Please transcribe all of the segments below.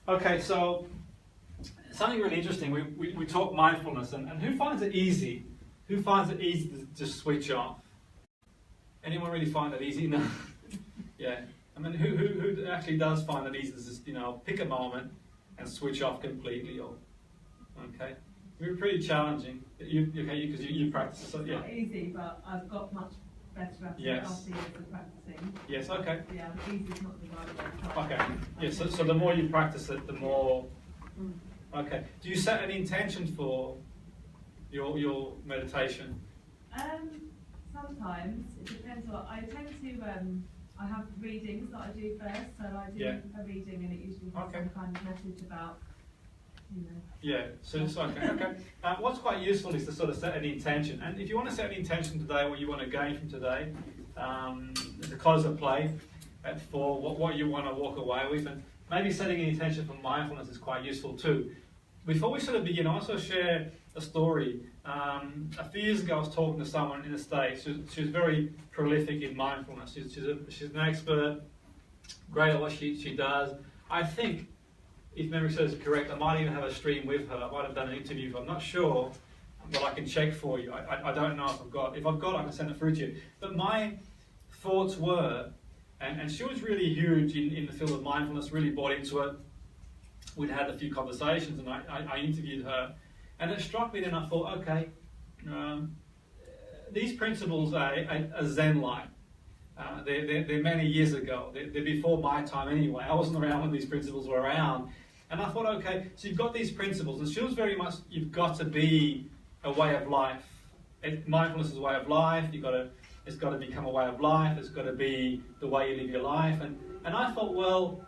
Okay, so something really interesting. We talk mindfulness, and who finds it easy? Who finds it easy to just switch off? Anyone really find it easy? No. Yeah. I mean, who actually does find it easy to just, pick a moment and switch off completely? Or okay, we're pretty challenging. Because you practice. So, it's yeah. not easy, but I've got much better at it after years of practicing. Yes. Okay. Yeah, easy is not the right word. Okay. Yeah. So the more you practice it, the more. Okay. Do you set an intention for your meditation? Sometimes it depends. What I tend to. I have readings that I do first, so I do a reading, and it usually has some kind of message about. Yeah, so it's okay. What's quite useful is to sort of set an intention. And if you want to set an intention today, what you want to gain from today, to close a play at 4, what you want to walk away with, and maybe setting an intention for mindfulness is quite useful too. Before we sort of begin, I also share a story. A few years ago, I was talking to someone in the States. She was very prolific in mindfulness. She's an expert, great at what she does. I think, if memory serves correct, I might even have a stream with her. I might have done an interview with her. I'm not sure, but I can check for you. I don't know if I've got. If I've got, I can send it through to you. But my thoughts were, and she was really huge in the field of mindfulness, really bought into it. We'd had a few conversations, and I interviewed her. And it struck me then, I thought, okay, these principles are Zen-like. They're many years ago. They're before my time anyway. I wasn't around when these principles were around. And I thought, okay, so you've got these principles, and she was very much, you've got to be a way of life. Mindfulness is a way of life. It's got to become a way of life. It's got to be the way you live your life. And I thought, well,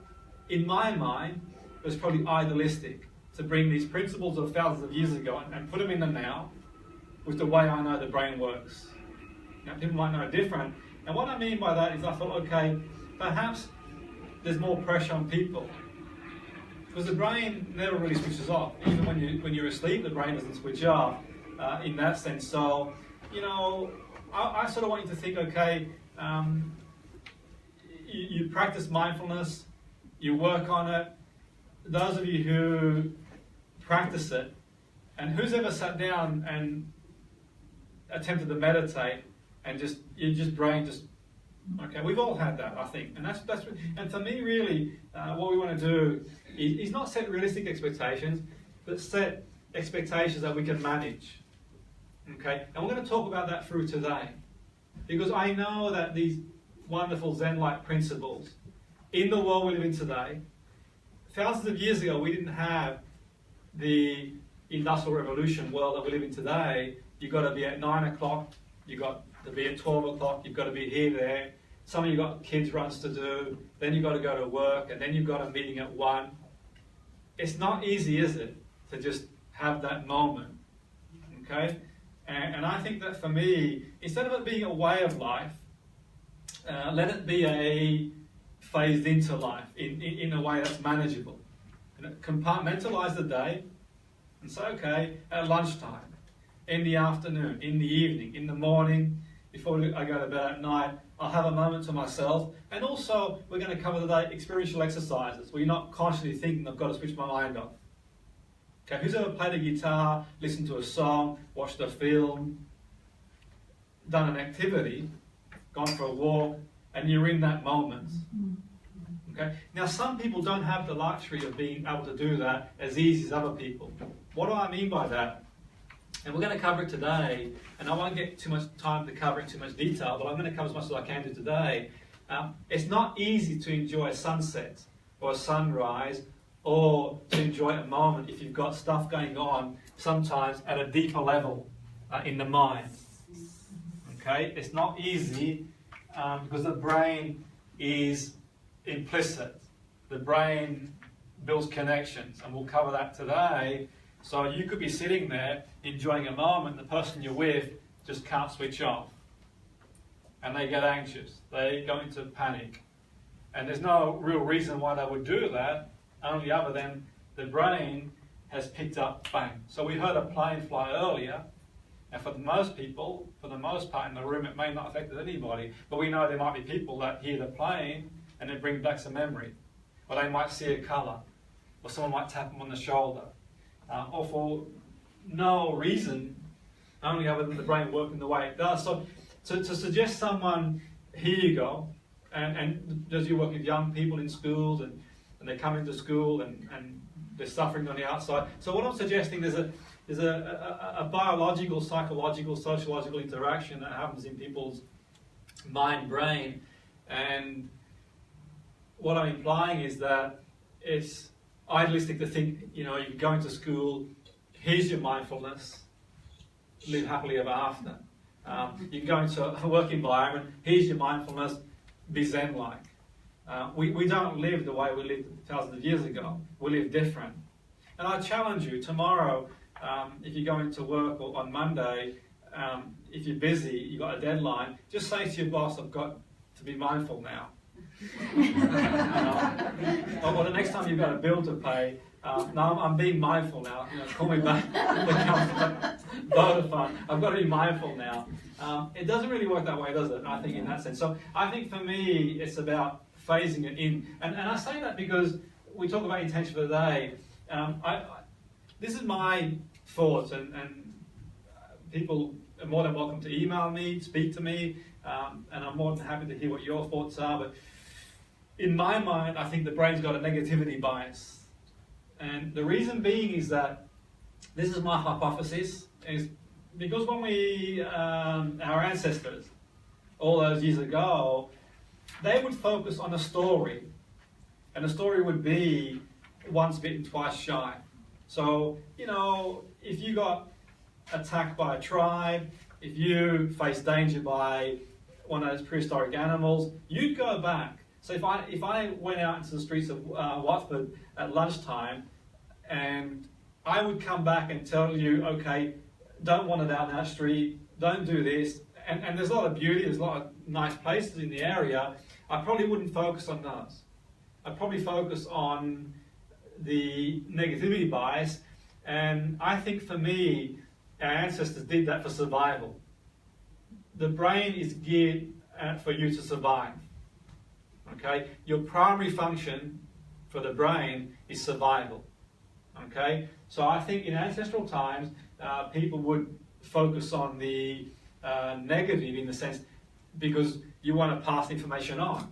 in my mind, it was probably idealistic to bring these principles of thousands of years ago and put them in the now with the way I know the brain works. Now, people might know different. And what I mean by that is I thought, okay, perhaps there's more pressure on people. Because the brain never really switches off. Even when you're asleep, the brain doesn't switch off in that sense. So, I sort of want you to think, okay, you practice mindfulness, you work on it. Those of you who practice it, and who's ever sat down and attempted to meditate and your brain just, okay, we've all had that, I think, and that's and for me really, what we want to do is not set realistic expectations, but set expectations that we can manage. Okay, and we're going to talk about that through today, because I know that these wonderful Zen-like principles in the world we live in today. Thousands of years ago, we didn't have the Industrial Revolution world that we live in today. You've got to be at 9 o'clock, you've got to be at 12 o'clock, you've got to be here, there. Some of you got kids runs to do, then you've got to go to work, and then you've got a meeting at 1. It's not easy, is it, to just have that moment, okay? And I think that for me, instead of it being a way of life, let it be a phased into life in a way that's manageable. Compartmentalize the day and say, okay, at lunchtime, in the afternoon, in the evening, in the morning, before I go to bed at night, I'll have a moment to myself. And also, we're going to cover today experiential exercises where you're not consciously thinking, I've got to switch my mind off. Okay, who's ever played a guitar, listened to a song, watched a film, done an activity, gone for a walk, and you're in that moment? Okay. Now, some people don't have the luxury of being able to do that as easy as other people. What do I mean by that? And we're going to cover it today, and I won't get too much time to cover it in too much detail, but I'm going to cover as much as I can do today. It's not easy to enjoy a sunset or a sunrise or to enjoy a moment if you've got stuff going on sometimes at a deeper level in the mind. Okay, it's not easy because the brain is implicit. The brain builds connections, and we'll cover that today. So you could be sitting there enjoying a moment, the person you're with just can't switch off. And they get anxious, they go into panic. And there's no real reason why they would do that, only other than the brain has picked up bang. So we heard a plane fly earlier, and for most people, for the most part in the room, it may not affect anybody, but we know there might be people that hear the plane and it brings back some memory. Or they might see a colour, or someone might tap them on the shoulder, or for no reason, only other than the brain working the way it does. So to suggest someone, here you go, and as you work with young people in schools, and they come into school and they're suffering on the outside. So what I'm suggesting, there's a biological, psychological, sociological interaction that happens in people's mind-brain, and what I'm implying is that it's idealistic to think, you know, you're going to school, here's your mindfulness, live happily ever after. You can go into a work environment, here's your mindfulness, be Zen-like. We don't live the way we lived thousands of years ago. We live different. And I challenge you, tomorrow, if you're going to work, or on Monday, if you're busy, you've got a deadline, just say to your boss, I've got to be mindful now. Or the next time you've got a bill to pay, no, I'm being mindful now. You know, call me back. Vodafone. I've got to be mindful now. It doesn't really work that way, does it? I think in that sense. So I think for me, it's about phasing it in. And I say that because we talk about intention for the day. This is my thoughts, and people are more than welcome to email me, speak to me, and I'm more than happy to hear what your thoughts are. But in my mind, I think the brain's got a negativity bias. And the reason being is that, this is my hypothesis, is because when our ancestors, all those years ago, they would focus on a story. And the story would be once bitten, twice shy. So, you know, if you got attacked by a tribe, if you faced danger by one of those prehistoric animals, you'd go back. So if I went out into the streets of Watford at lunchtime, and I would come back and tell you, okay, don't wander down that street, don't do this, and there's a lot of beauty, there's a lot of nice places in the area, I probably wouldn't focus on those. I'd probably focus on the negativity bias, and I think for me, our ancestors did that for survival. The brain is geared for you to survive. Okay? Your primary function for the brain is survival. Okay? So I think in ancestral times, people would focus on the negative, in the sense, because you want to pass information on.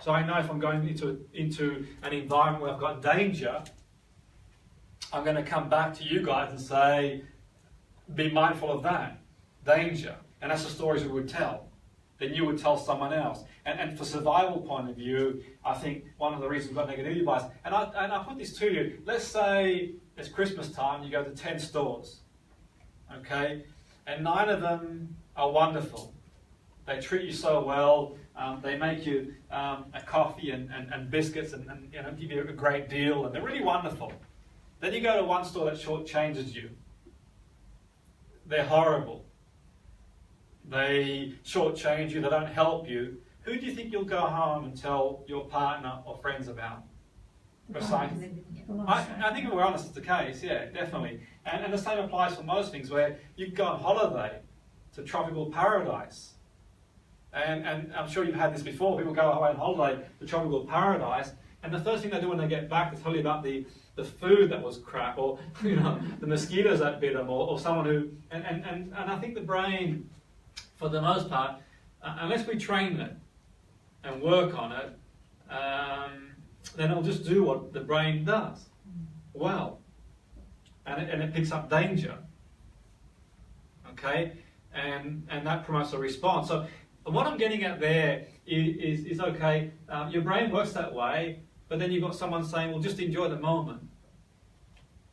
So I know if I'm going into an environment where I've got danger, I'm going to come back to you guys and say, be mindful of that, danger. And that's the stories we would tell. Then you would tell someone else. And for survival point of view, I think one of the reasons we've got negativity bias, and I put this to you, let's say it's Christmas time, you go to 10 stores, okay, and 9 of them are wonderful. They treat you so well, they make you a coffee and biscuits and you know, give you a great deal, and they're really wonderful. Then you go to one store that shortchanges you. They're horrible. They shortchange you, they don't help you. Who do you think you'll go home and tell your partner or friends about? I think if we're honest, it's the case, yeah, definitely. And the same applies for most things, where you go on holiday to tropical paradise. And I'm sure you've had this before, people go away on holiday to tropical paradise, and the first thing they do when they get back is tell you about the food that was crap, or you know, the mosquitoes that bit them, or someone who... And I think the brain, for the most part, unless we train it and work on it, then it'll just do what the brain does well. And it picks up danger. Okay? And that promotes a response. So what I'm getting at there is okay, your brain works that way, but then you've got someone saying, well, just enjoy the moment.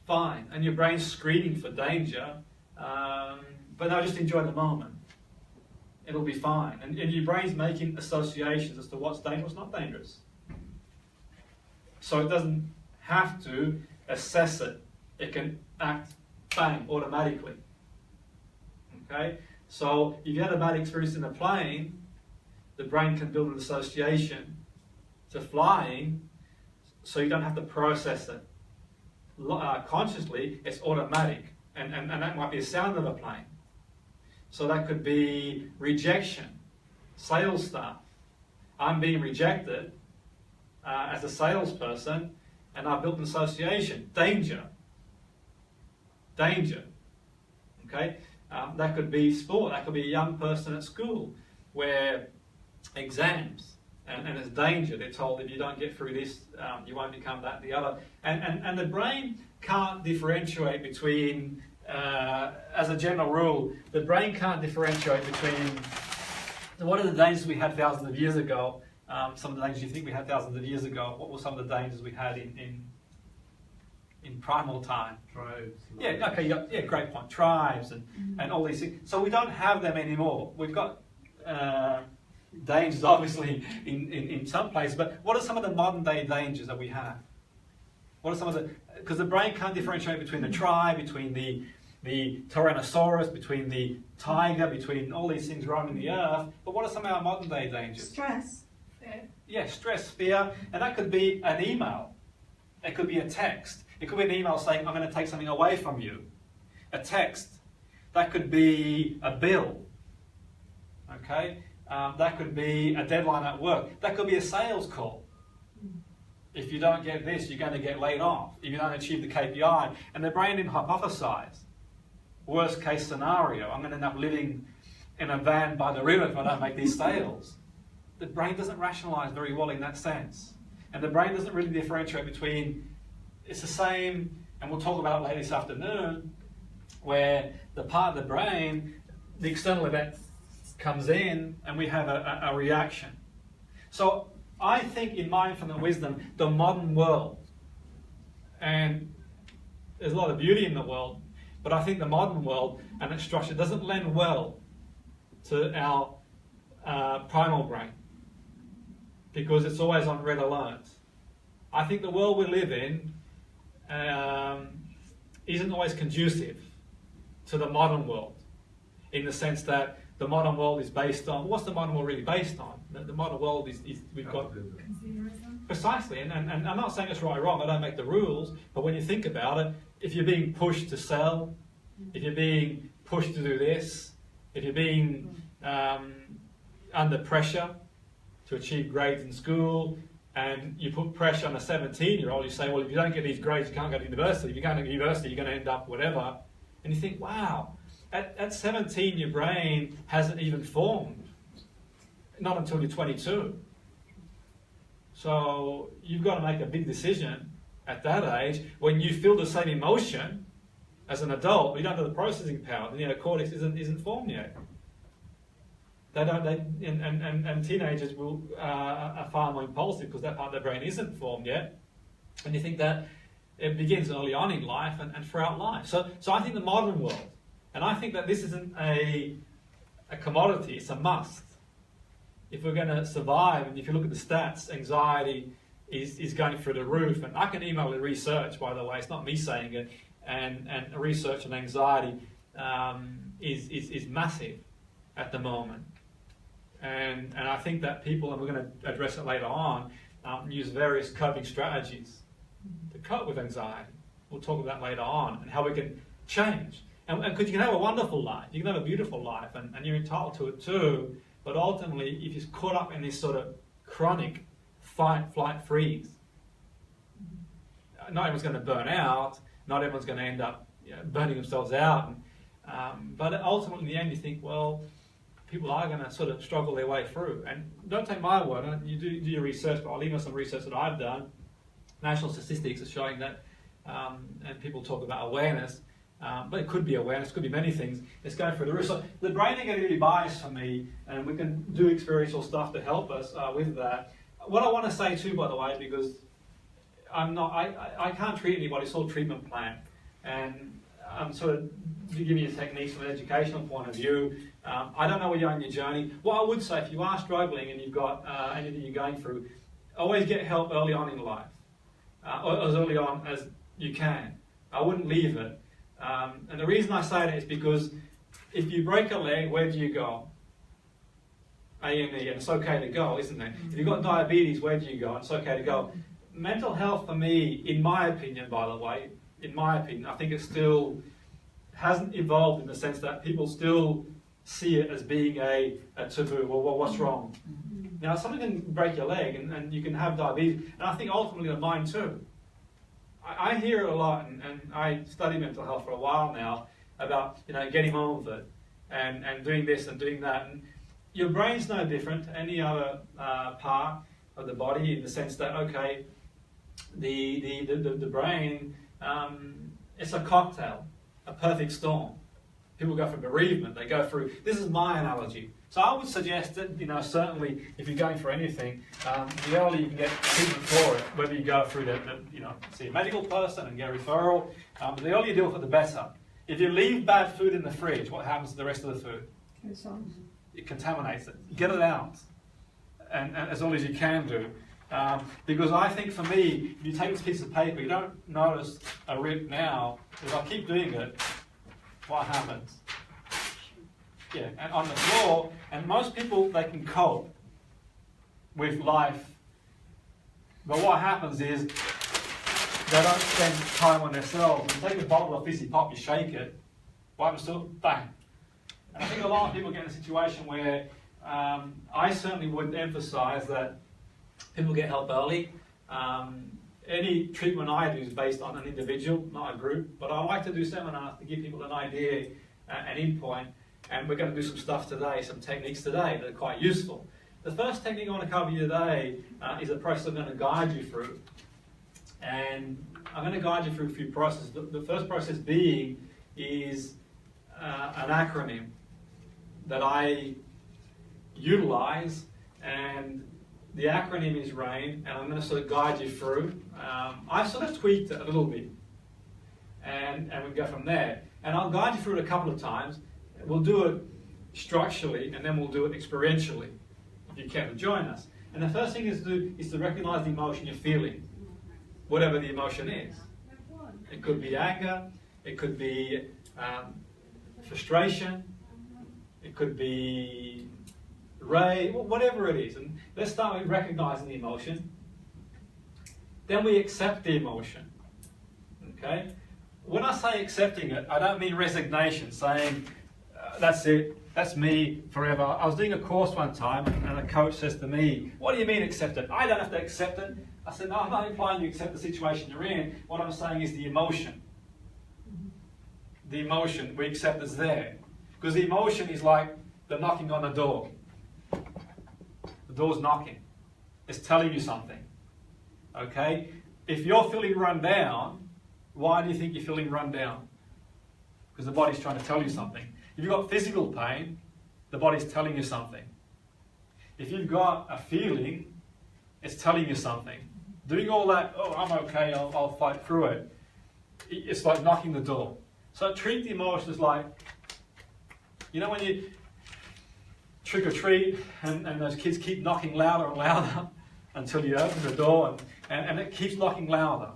Fine. And your brain's screening for danger, but no, just enjoy the moment. It'll be fine. And your brain's making associations as to what's dangerous, what's not dangerous. So it doesn't have to assess it. It can act, bang, automatically. Okay? So if you had a bad experience in a plane, the brain can build an association to flying, so you don't have to process it. Consciously, it's automatic. And that might be a sound of a plane. So that could be rejection, sales staff. I'm being rejected as a salesperson, and I've built an association. Danger. Danger. Okay? That could be sport. That could be a young person at school where exams, and there's danger. They're told if you don't get through this, you won't become that, the other. And the brain can't differentiate between, as a general rule, the brain can't differentiate between what are the dangers we had thousands of years ago, some of the dangers you think we had thousands of years ago, what were some of the dangers we had in primal time? Tribes. Yeah, okay, great point. Tribes and all these things. So we don't have them anymore. We've got dangers, obviously, in some places, but what are some of the modern day dangers that we have? What are some of the, because the brain can't differentiate between the tribe, between the Tyrannosaurus, between the tiger, between all these things roaming the earth, but what are some of our modern day dangers? Stress. Fear. Yeah, stress, fear, and that could be an email. It could be a text. It could be an email saying, I'm going to take something away from you. A text. That could be a bill. Okay? That could be a deadline at work. That could be a sales call. If you don't get this, you're going to get laid off. If you don't achieve the KPI. And the brain didn't hypothesize. Worst case scenario, I'm going to end up living in a van by the river if I don't make these sales. The brain doesn't rationalize very well in that sense. And the brain doesn't really differentiate between, it's the same, and we'll talk about it later this afternoon, where the part of the brain, the external event comes in and we have a reaction. So I think in mindfulness and wisdom, the modern world, and there's a lot of beauty in the world, but I think the modern world and its structure doesn't lend well to our primal brain, because it's always on red alert. I think the world we live in isn't always conducive to the modern world, in the sense that the modern world is based on, what's the modern world really based on? The modern world is we've got Consumerism. precisely, and I'm not saying it's right or wrong, I don't make the rules, but when you think about it, if you're being pushed to sell, if you're being pushed to do this, if you're being under pressure to achieve grades in school, and you put pressure on a 17-year-old, you say, well, if you don't get these grades, you can't go to university. If you can't go to university, you're going to end up whatever. And you think, wow, at 17, your brain hasn't even formed. Not until you're 22. So you've got to make a big decision at that age when you feel the same emotion as an adult, but you don't have the processing power. The neocortex isn't formed yet. They don't. And teenagers are far more impulsive because that part of their brain isn't formed yet. And you think that it begins early on in life and throughout life. So I think the modern world, and I think that this isn't a commodity; it's a must. If we're going to survive, and if you look at the stats, anxiety is going through the roof. And I can email the research, by the way. It's not me saying it. And research on anxiety is massive at the moment. And I think that people, and we're going to address it later on, use various coping strategies to cope with anxiety. We'll talk about that later on, and how we can change. And because you can have a wonderful life, you can have a beautiful life, and you're entitled to it too, but ultimately, if you're caught up in this sort of chronic fight, flight, freeze, not everyone's going to burn out, not everyone's going to end up burning themselves out, but ultimately in the end you think, well, people are going to sort of struggle their way through. And don't take my word on it, you do your research, but I'll leave you some research that I've done. National statistics are showing that, and people talk about awareness, but it could be awareness, it could be many things. It's going through the roof. So the brain ain't going to be biased for me, and we can do experiential stuff to help us with that. What I want to say too, by the way, because I can't treat anybody, it's all treatment plan. And I'm sort of giving you techniques from an educational point of view. I don't know where you are in your journey. What I would say, if you are struggling and you've got anything you're going through, always get help early on in life, or as early on as you can. I wouldn't leave it. And the reason I say that is because if you break a leg, where do you go? A&E, and it's okay to go, isn't it? If you've got diabetes, where do you go? And it's okay to go. Mental health for me, in my opinion, by the way, I think it still hasn't evolved in the sense that people still see it as being a taboo. Well, what's wrong? Now, someone can break your leg and you can have diabetes, and I think ultimately the mind too. I hear it a lot, and I study mental health for a while now, about, you know, getting on with it and doing this and doing that. And your brain's no different to any other part of the body, in the sense that, okay, the brain, it's a cocktail, a perfect storm. People go through bereavement, they go through, this is my analogy. So I would suggest that, you know, certainly if you're going for anything, the earlier you can get treatment for it, whether you go through you know, see a medical person and get a referral, the earlier you deal with it, the better. If you leave bad food in the fridge, what happens to the rest of the food? It contaminates it. Get it out, and as early as you can do. Because I think for me, if you take this piece of paper, you don't notice a rip now. If I keep doing it, what happens? Yeah, and on the floor, and most people, they can cope with life, but what happens is they don't spend time on themselves. You take a bottle of fizzy pop, you shake it, what happens to it? Bang. And I think a lot of people get in a situation where I certainly would emphasise that people get help early. Any treatment I do is based on an individual, not a group, but I like to do seminars to give people an idea, an endpoint, and we're going to do some stuff today, some techniques today that are quite useful. The first technique I want to cover you today is a process I'm going to guide you through. And I'm going to guide you through a few processes. The first process being is an acronym that I utilize, and the acronym is RAIN, and I'm going to sort of guide you through. I've sort of tweaked it a little bit, and we go from there. And I'll guide you through it a couple of times. We'll do it structurally, and then we'll do it experientially, if you care to join us. And the first thing is to recognize the emotion you're feeling, whatever the emotion is. It could be anger, it could be frustration, it could be rage, whatever it is. And let's start with recognizing the emotion. Then we accept the emotion. Okay? When I say accepting it, I don't mean resignation, saying, that's it, that's me forever. I was doing a course one time, and a coach says to me, what do you mean accept it? I don't have to accept it. I said, no, I'm not implying you accept the situation you're in. What I'm saying is the emotion. The emotion we accept is there. Because the emotion is like the knocking on the door. The door's knocking. It's telling you something. Okay? If you're feeling run down, why do you think you're feeling run down? Because the body's trying to tell you something. If you've got physical pain, the body's telling you something. If you've got a feeling, it's telling you something. Doing all that, oh, I'm okay, I'll fight through it. It's like knocking the door. So treat the emotions like, you know when you trick or treat and those kids keep knocking louder and louder until you open the door and it keeps knocking louder.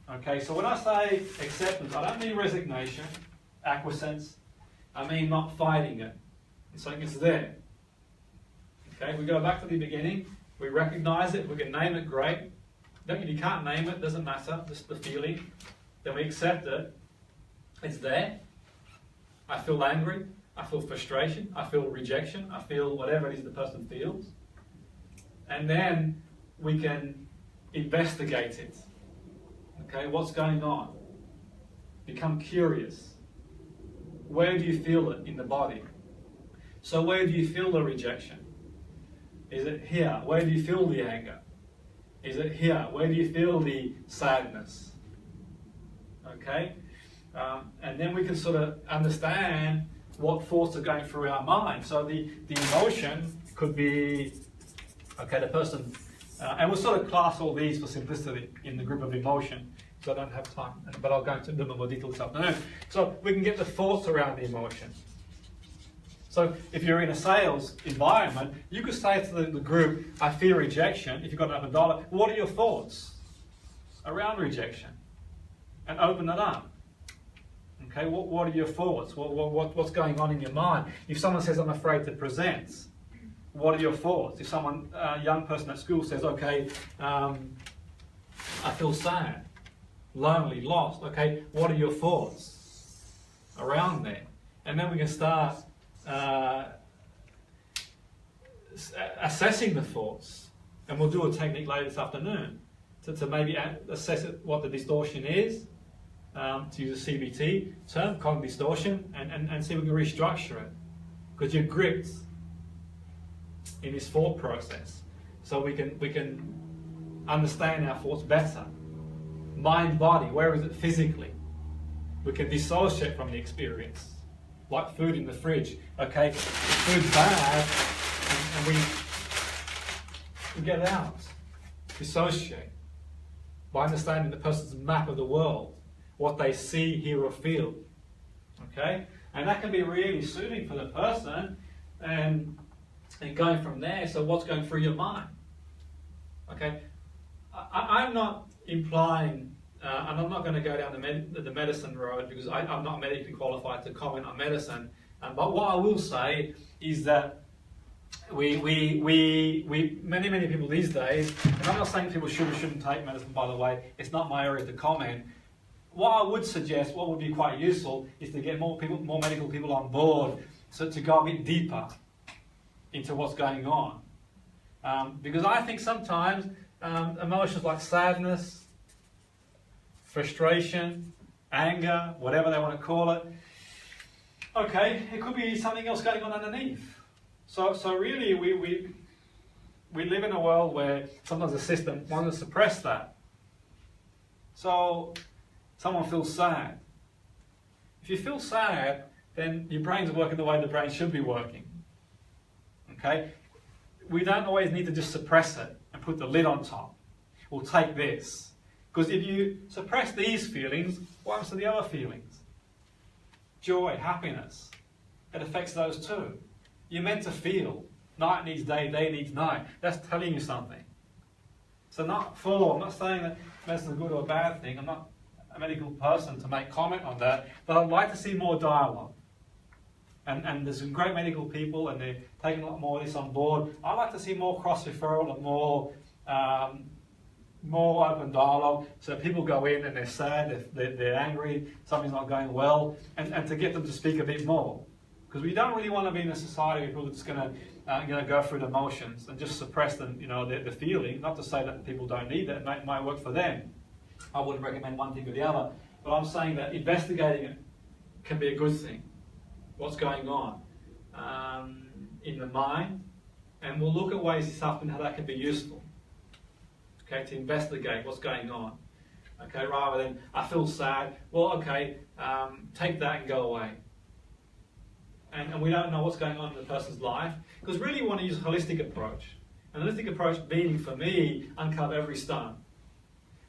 Okay, so when I say acceptance, I don't mean resignation, acquiescence. I mean not fighting it. It's like it's there. Okay, we go back to the beginning. We recognize it. We can name it, great. If you can't name it, doesn't matter. Just the feeling. Then we accept it. It's there. I feel angry. I feel frustration. I feel rejection. I feel whatever it is the person feels. And then we can investigate it. Okay, what's going on? Become curious. Where do you feel it in the body? So where do you feel the rejection? Is it here? Where do you feel the anger? Is it here? Where do you feel the sadness? Okay? And then we can sort of understand what thoughts are going through our mind. So the emotion could be, okay, the person, and we'll sort of class all these for simplicity in the group of emotion, so I don't have time, but I'll go into a little more detail this afternoon. So we can get the thoughts around the emotion. So if you're in a sales environment, you could say to the group, I fear rejection. If you've got another dollar, what are your thoughts around rejection? And open it up. Okay, what are your thoughts? What's going on in your mind? If someone says, I'm afraid to present, what are your thoughts? If someone, a young person at school says, okay, I feel sad, lonely, lost, okay, what are your thoughts around there? And then we can start assessing the thoughts, and we'll do a technique later this afternoon. to maybe assess what the distortion is, to use a CBT term, cognitive distortion, and see if we can restructure it. Because you're gripped in this thought process. So we can understand our thoughts better. Mind, body, where is it physically? We can dissociate from the experience. Like food in the fridge. Okay, if food's bad, and we get it out. Dissociate. By understanding the person's map of the world. What they see, hear, or feel. Okay? And that can be really soothing for the person, and going from there, so what's going through your mind? Okay? I'm not implying, and I'm not going to go down the medicine road, because I'm not medically qualified to comment on medicine, but what I will say is that many people these days, and I'm not saying people should or shouldn't take medicine, by the way, it's not my area to comment. What I would suggest, what would be quite useful, is to get more medical people on board, so to go a bit deeper into what's going on. Because I think sometimes emotions like sadness, frustration, anger, whatever they want to call it, okay, it could be something else going on underneath. So really we live in a world where sometimes the system wants to suppress that. So someone feels sad. If you feel sad, then your brain's working the way the brain should be working. Okay? We don't always need to just suppress it and put the lid on top. We'll take this. Because if you suppress these feelings, what happens to the other feelings? Joy, happiness. It affects those too. You're meant to feel. Night needs day, day needs night. That's telling you something. So not full. I'm not saying that medicine is a good or a bad thing. I'm not a medical person to make comment on that. But I'd like to see more dialogue. And there's some great medical people, and they're taking a lot more of this on board. I'd like to see more cross-referral and more open dialogue, so people go in and they're sad, they're angry, something's not going well, and to get them to speak a bit more. Because we don't really want to be in a society where people are just going to go through the motions and just suppress them, the feeling. Not to say that people don't need that, it might work for them. I wouldn't recommend one thing or the other, but I'm saying that investigating it can be a good thing. What's going on in the mind, and we'll look at ways this afternoon how that can be useful. Okay, to investigate what's going on. Okay, rather than I feel sad. Well, okay, take that and go away. And we don't know what's going on in the person's life, because really we want to use a holistic approach. And a holistic approach being, for me, uncover every stone.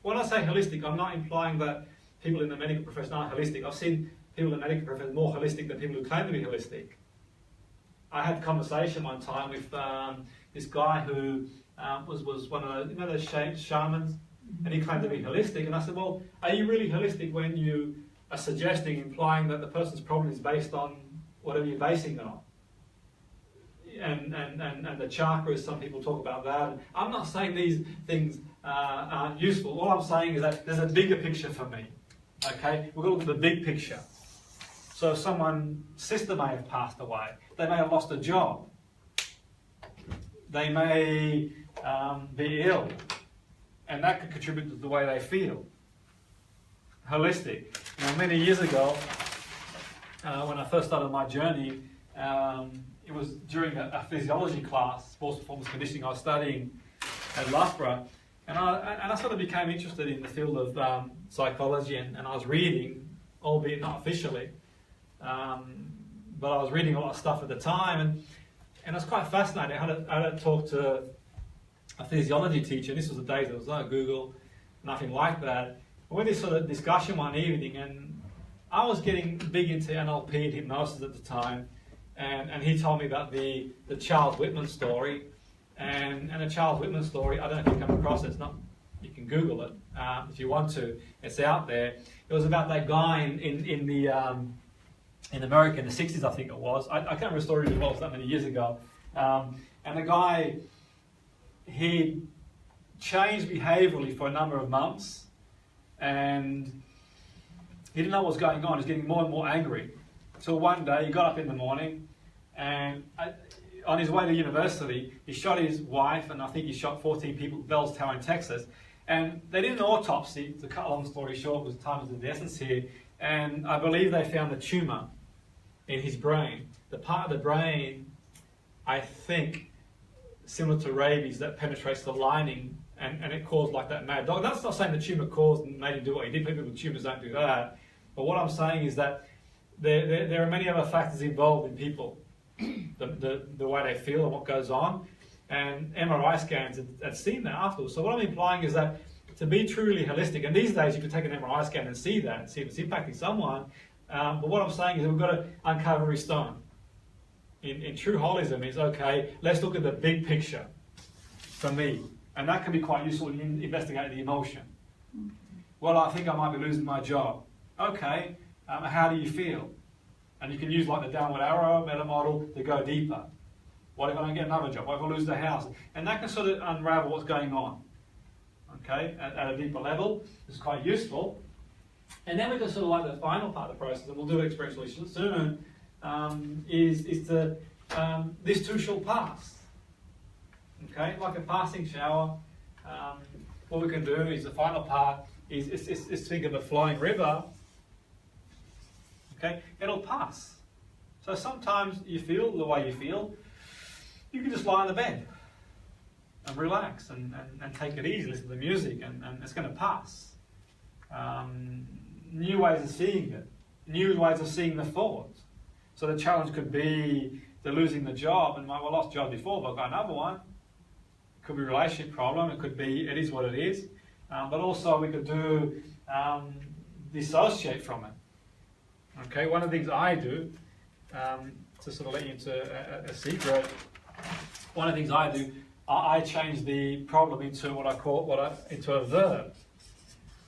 When I say holistic, I'm not implying that people in the medical profession aren't holistic. I've seen people in the medical profession more holistic than people who claim to be holistic. I had a conversation one time with this guy who was one of those shamans, and he claimed to be holistic. And I said, well, are you really holistic when you are suggesting, implying that the person's problem is based on whatever you're basing it on? And the chakras, some people talk about that. I'm not saying these things aren't useful. All I'm saying is that there's a bigger picture for me. Okay, we've got to look at the big picture. So someone's sister may have passed away. They may have lost a job. They may be ill. And that could contribute to the way they feel. Holistic. Many years ago, when I first started my journey, it was during a physiology class, sports performance conditioning, I was studying at Loughborough, and I sort of became interested in the field of psychology, and I was reading, albeit not officially, but I was reading a lot of stuff at the time, and I was quite fascinated. I had to talk to a physiology teacher. This was the days there was no Google, nothing like that. We had this sort of discussion one evening, and I was getting big into NLP and hypnosis at the time, and he told me about the Charles Whitman story, and the Charles Whitman story, I don't know if you've come across it, it's not, you can Google it if you want to, it's out there. It was about that guy in America in the 60s, I think it was. I can't remember the story as well, it was that many years ago. And the guy, he changed behaviourally for a number of months, and he didn't know what was going on. He was getting more and more angry. So one day he got up in the morning, and on his way to university, he shot his wife, and I think he shot 14 people at Bell's Tower in Texas. And they did an autopsy, to cut a long story short, because time is of the essence here, and I believe they found a tumour in his brain. The part of the brain, I think, similar to rabies, that penetrates the lining, and it caused like that mad dog. That's not saying the tumour caused and made him do what he did. People with tumours don't do that. But what I'm saying is that there are many other factors involved in people, the way they feel and what goes on. And MRI scans had seen that afterwards. So what I'm implying is that to be truly holistic, and these days you could take an MRI scan and see that, and see if it's impacting someone. But what I'm saying is that we've got to uncover every stone. In true holism is, okay, let's look at the big picture for me. And that can be quite useful in investigating the emotion. Well, I think I might be losing my job. Okay, how do you feel? And you can use like the downward arrow meta model to go deeper. What if I don't get another job? What if I lose the house? And that can sort of unravel what's going on. Okay, at a deeper level. It's quite useful. And then we can sort of like the final part of the process, and we'll do it experientially soon, is to, this too shall pass. Okay, like a passing shower. What we can do is the final part is think of a flowing river. Okay, it'll pass. So sometimes you feel the way you feel. You can just lie on the bed and relax and take it easy, listen to the music, and it's going to pass. New ways of seeing it, new ways of seeing the thought. So the challenge could be the losing the job, and I lost job before, but I've got another one. It could be a relationship problem, it could be it is what it is. But also we could do dissociate from it. Okay, one of the things I do, to sort of let you into a secret, one of the things I do, I change the problem into what I call into a verb.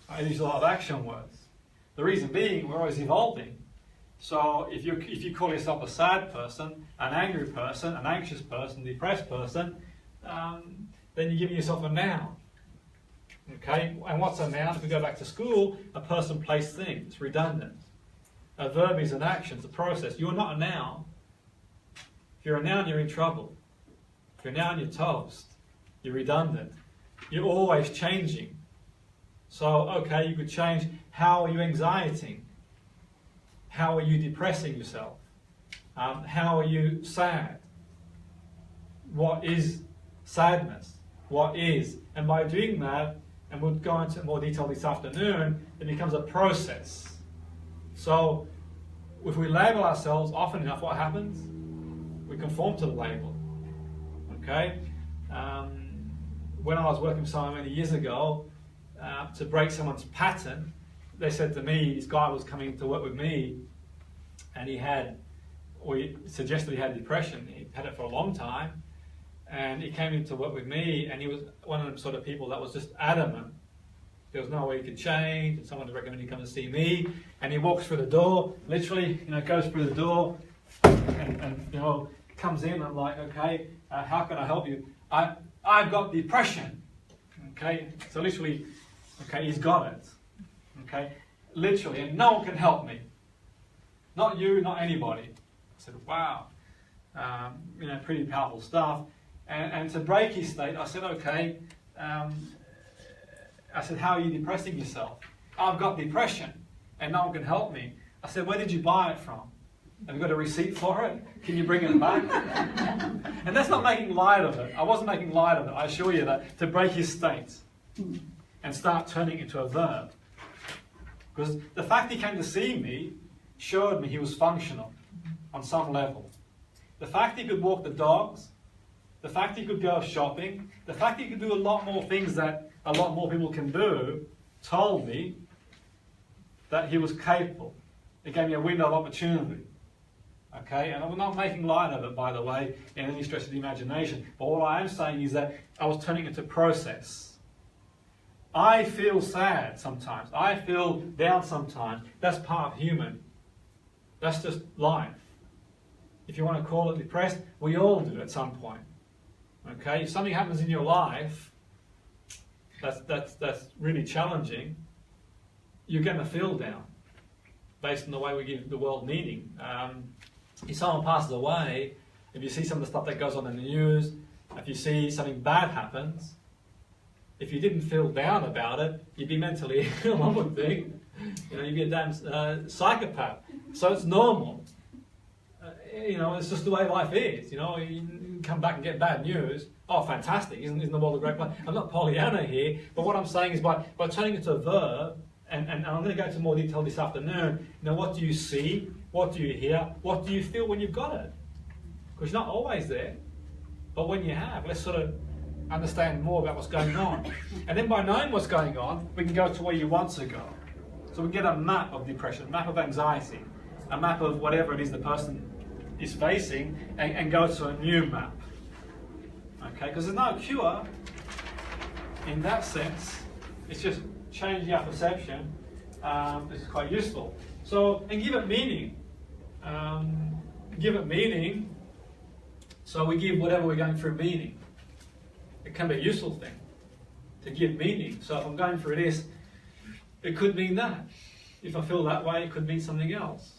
I use a lot of action words. The reason being, we're always evolving. So if you call yourself a sad person, an angry person, an anxious person, depressed person, then you're giving yourself a noun. Okay, and what's a noun? If we go back to school, a person, place, thing. It's redundant. A verb is an action, it's a process. You're not a noun. If you're a noun, you're in trouble. If you're a noun, you're toast. You're redundant. You're always changing. So, okay, you could change, how are you anxieting? How are you depressing yourself? How are you sad? What is sadness? What is? And by doing that, and we'll go into more detail this afternoon, it becomes a process. So, if we label ourselves often enough, what happens? We conform to the label. Okay? When I was working with someone many years ago, to break someone's pattern, they said to me, this guy was coming to work with me, and we suggested he had depression. He'd had it for a long time, and he came in to work with me, and he was one of them sort of people that was just adamant. There was no way he could change, and someone recommended he come and see me, and he walks through the door, literally, goes through the door, and comes in. I'm like, okay, how can I help you? I've got depression. Okay, so literally, okay, he's got it. Okay, literally, and no one can help me. Not you, not anybody. I said, wow, pretty powerful stuff. And to break his state, I said, okay. I said, how are you depressing yourself? I've got depression, and no one can help me. I said, where did you buy it from? Have you got a receipt for it? Can you bring it back? And that's not making light of it. I wasn't making light of it, I assure you that, to break his state and start turning it into a verb. Because the fact he came to see me showed me he was functional on some level. The fact he could walk the dogs, the fact he could go shopping, the fact he could do a lot more things that a lot more people can do, told me that he was capable. It gave me a window of opportunity. Okay, and I'm not making light of it, by the way, in any stretch of the imagination. But what I am saying is that I was turning it into process. I feel sad sometimes. I feel down sometimes. That's part of human. That's just life. If you want to call it depressed, we all do at some point. Okay, if something happens in your life that's really challenging, you're going to feel down based on the way we give the world meaning. If someone passes away, if you see some of the stuff that goes on in the news, if you see something bad happens, If you didn't feel down about it, you'd be mentally ill, I would think. You know, you'd be a damn psychopath. So it's normal. You know, it's just the way life is. You know, you come back and get bad news. Oh, fantastic! Isn't the world a great place? I'm not Pollyanna here, but what I'm saying is by turning it to a verb, and I'm going to go into more detail this afternoon. You know, what do you see? What do you hear? What do you feel when you've got it? Because you're not always there, but when you have, let's sort of understand more about what's going on. And then by knowing what's going on, we can go to where you want to go. So we get a map of depression, a map of anxiety, a map of whatever it is the person is facing, and go to a new map. Okay, because there's no cure in that sense. It's just changing our perception, which is quite useful. So, and give it meaning. Give it meaning. So we give whatever we're going through meaning. It can be a useful thing to give meaning. So if I'm going through this, it could mean that. If I feel that way, it could mean something else.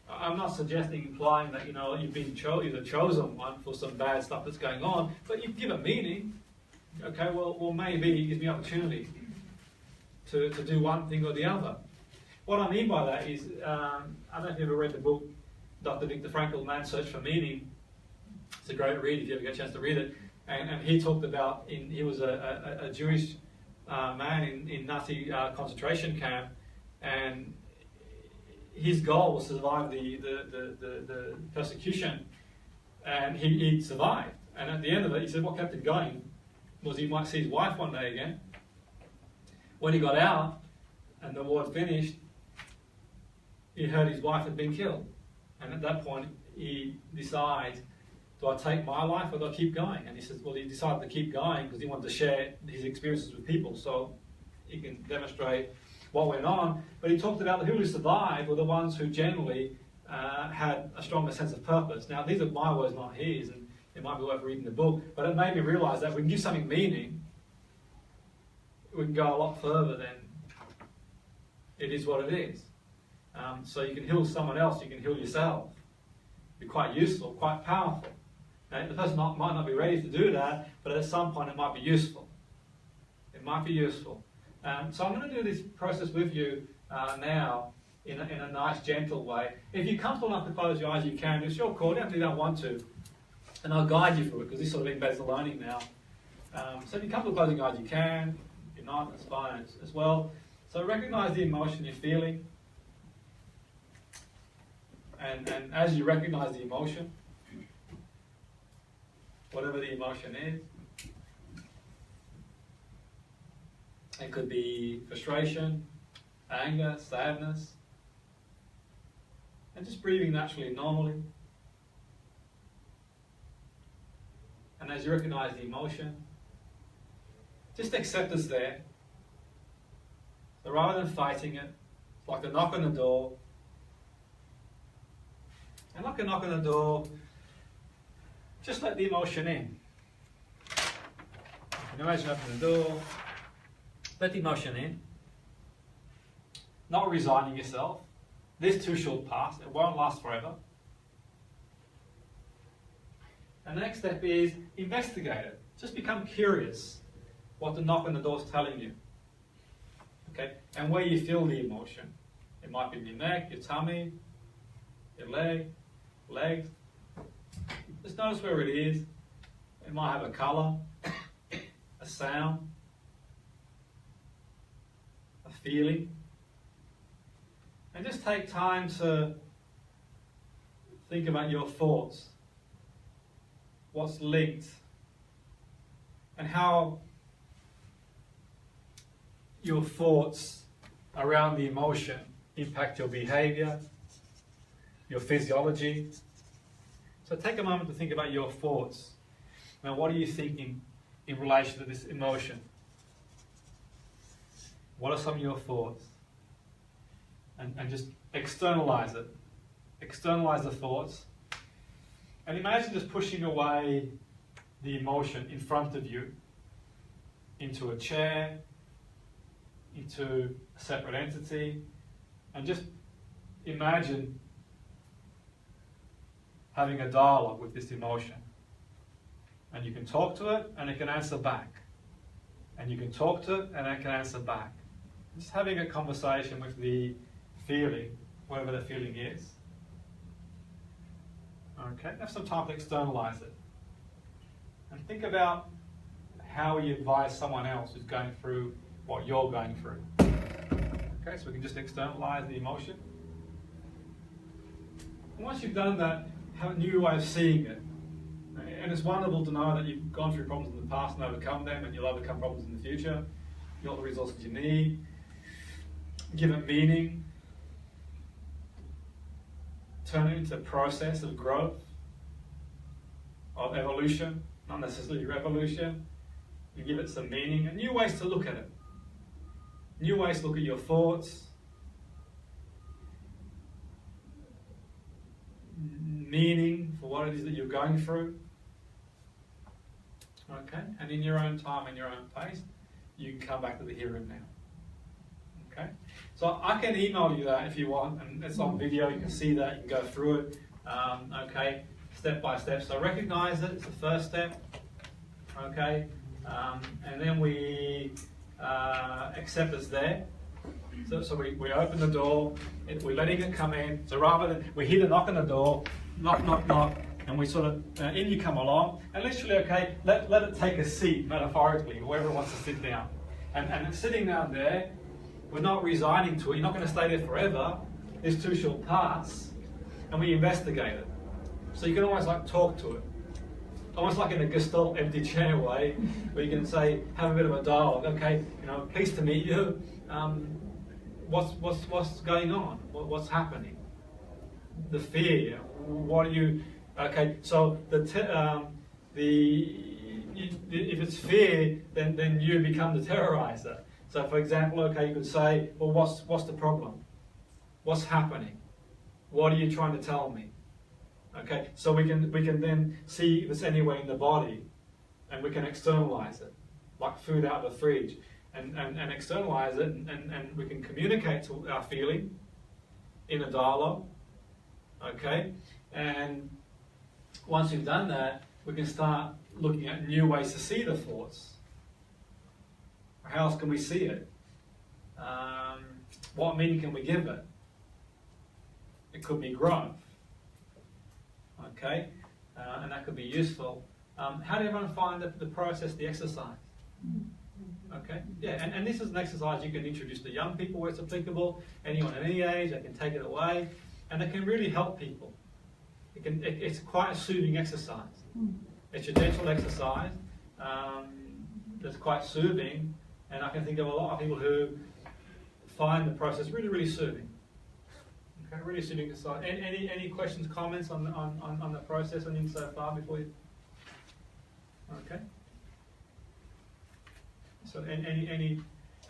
I'm not suggesting, implying that, you know, you've been you're the chosen one for some bad stuff that's going on, but you give it meaning. Okay, well maybe it gives me opportunity to do one thing or the other. What I mean by that is, I don't know if you've ever read the book, Dr. Viktor Frankl, Man's Search for Meaning. It's a great read if you ever get a chance to read it. And he talked about, he was a Jewish man in Nazi concentration camp, and his goal was to survive the persecution, and he survived. And at the end of it, he said what kept him going was he might see his wife one day again. When he got out and the war had finished, he heard his wife had been killed. And at that point, he decided, do I take my life or do I keep going? And he says, well, he decided to keep going because he wanted to share his experiences with people so he can demonstrate what went on. But he talked about the people who survived were the ones who generally had a stronger sense of purpose. Now, these are my words, not his, and it might be worth reading the book, but it made me realize that we can give something meaning, we can go a lot further than it is what it is. So you can heal someone else, you can heal yourself. Be quite useful, quite powerful. Now, the person might not be ready to do that, but at some point it might be useful. It might be useful. So I'm going to do this process with you now in a nice, gentle way. If you're comfortable enough to close your eyes, you can. It's your call. You don't want to. And I'll guide you through it, because this sort of embeds the learning now. So if you're comfortable closing your eyes, you can. If you're not, that's fine as well. So recognize the emotion you're feeling. And as you recognize the emotion, whatever the emotion is, it could be frustration, anger, sadness, and just breathing naturally and normally. And as you recognize the emotion, just accept it's there. So rather than fighting it, it's like a knock on the door. And like a knock on the door, just let the emotion in. You can imagine opening the door, let the emotion in. Not resigning yourself. This too shall pass, it won't last forever. And the next step is investigate it. Just become curious what the knock on the door is telling you. Okay? And where you feel the emotion. It might be in your neck, your tummy, your legs. Just notice where it is. It might have a colour, a sound, a feeling. And just take time to think about your thoughts. What's linked, and how your thoughts around the emotion impact your behavior, your physiology. So take a moment to think about your thoughts. Now, what are you thinking in relation to this emotion? What are some of your thoughts? And just externalize it. Externalize the thoughts. And imagine just pushing away the emotion in front of you into a chair, into a separate entity, and just imagine having a dialogue with this emotion. And you can talk to it, and it can answer back. And you can talk to it and it can answer back. Just having a conversation with the feeling, whatever the feeling is. Okay, have some time to externalize it. And think about how you advise someone else who's going through what you're going through. Okay, so we can just externalize the emotion. And once you've done that, have a new way of seeing it. And it's wonderful to know that you've gone through problems in the past and overcome them, and you'll overcome problems in the future. You've got the resources you need. Give it meaning. Turn it into a process of growth, of evolution, not necessarily revolution. You give it some meaning and new ways to look at it. New ways to look at your thoughts. Meaning for what it is that you're going through. Okay, and in your own time, in your own pace, you can come back to the here and now. Okay, so I can email you that if you want, and it's on video, you can see that, you can go through it, okay, step by step. So recognize it, it's the first step, okay, and then we accept it's there. So we open the door, we're letting it come in, so rather than, we hear the knock on the door, knock, knock, knock, and we sort of, in you come along, and literally, okay, let it take a seat, metaphorically, whoever wants to sit down. And sitting down there, we're not resigning to it, you're not going to stay there forever, this too shall pass, and we investigate it. So you can almost like talk to it, almost like in a Gestalt empty chair way, where you can say, have a bit of a dialogue, okay, you know, pleased to meet you, what's going on, what's happening, the fear, what are you, okay, so if it's fear, then you become the terrorizer. So for example, okay, you could say, well, what's the problem? What's happening? What are you trying to tell me? Okay, so we can then see if it's anywhere in the body, and we can externalize it, like food out of the fridge, and externalize it, and we can communicate to our feeling in a dialogue. Okay, and once you've done that, we can start looking at new ways to see the thoughts. How else can we see it? What meaning can we give it? It could be growth. Okay, and that could be useful. How do everyone find the process, the exercise? Okay, yeah, and this is an exercise you can introduce to young people where it's applicable, anyone at any age, they can take it away, and it can really help people. It's quite a soothing exercise. It's a gentle exercise that's quite soothing, and I can think of a lot of people who find the process really, really soothing. Okay, really soothing exercise. Any questions, comments on the process I think so far before you? Okay. So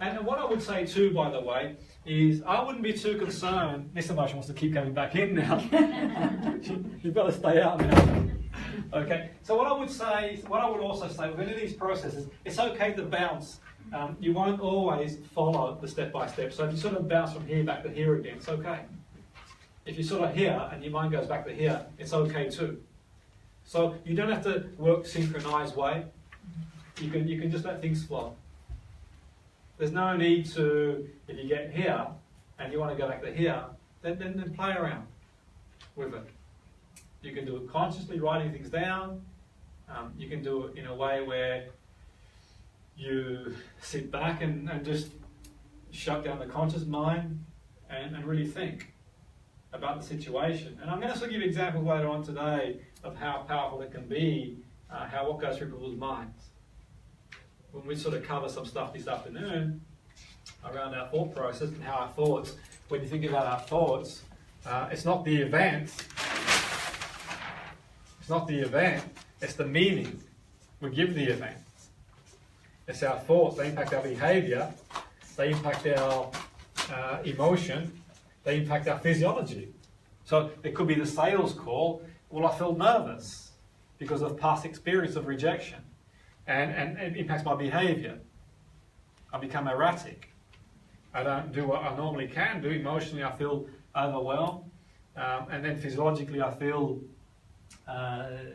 and what I would say too, by the way, is I wouldn't be too concerned. This emotion wants to keep coming back in now. You've got to stay out now. Okay. So what I would also say with any of these processes, it's okay to bounce. You won't always follow the step by step. So if you sort of bounce from here back to here again, it's okay. If you're sort of here and your mind goes back to here, it's okay too. So you don't have to work synchronized way. You can just let things flow. There's no need to, if you get here and you want to go back to here, then play around with it. You can do it consciously, writing things down. You can do it in a way where you sit back and just shut down the conscious mind and really think about the situation. And I'm going to sort of give you examples later on today of how powerful it can be, what goes through people's minds. When we sort of cover some stuff this afternoon around our thought process and how our thoughts, when you think about our thoughts, it's not the event, it's the meaning we give the event. It's our thoughts, they impact our behavior, they impact our emotion, they impact our physiology. So it could be the sales call, well, I feel nervous because of past experience of rejection. And it impacts my behavior. I become erratic. I don't do what I normally can do. Emotionally, I feel overwhelmed. And then physiologically, I feel the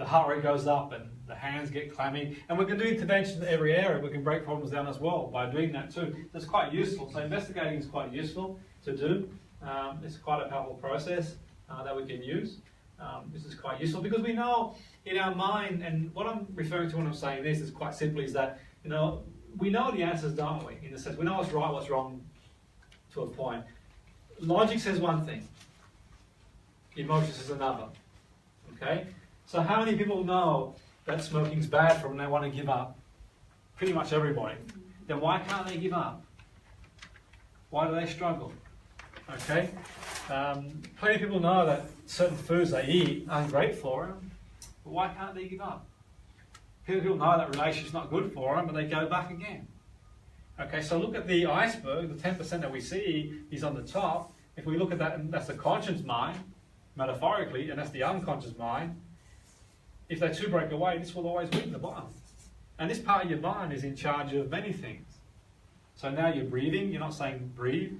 heart rate goes up and the hands get clammy, and we can do intervention in every area. We can break problems down as well by doing that too. That's quite useful. So investigating is quite useful to do. It's quite a powerful process that we can use. This is quite useful because we know in our mind, and what I'm referring to when I'm saying this is quite simply is that, you know, we know the answers, don't we? In the sense, we know what's right, what's wrong to a point. Logic says one thing, emotion says another. Okay? So how many people know that smoking's bad for them and they want to give up? Pretty much everybody. Then why can't they give up? Why do they struggle? Okay? Plenty of people know that certain foods they eat aren't great for them, but why can't they give up? People know that relationship's not good for them, but they go back again. Okay, so look at the iceberg. The 10% that we see is on the top. If we look at that, and that's the conscious mind, metaphorically, and that's the unconscious mind. If they two break away, this will always weaken the bottom. And this part of your mind is in charge of many things. So now you're breathing, you're not saying breathe.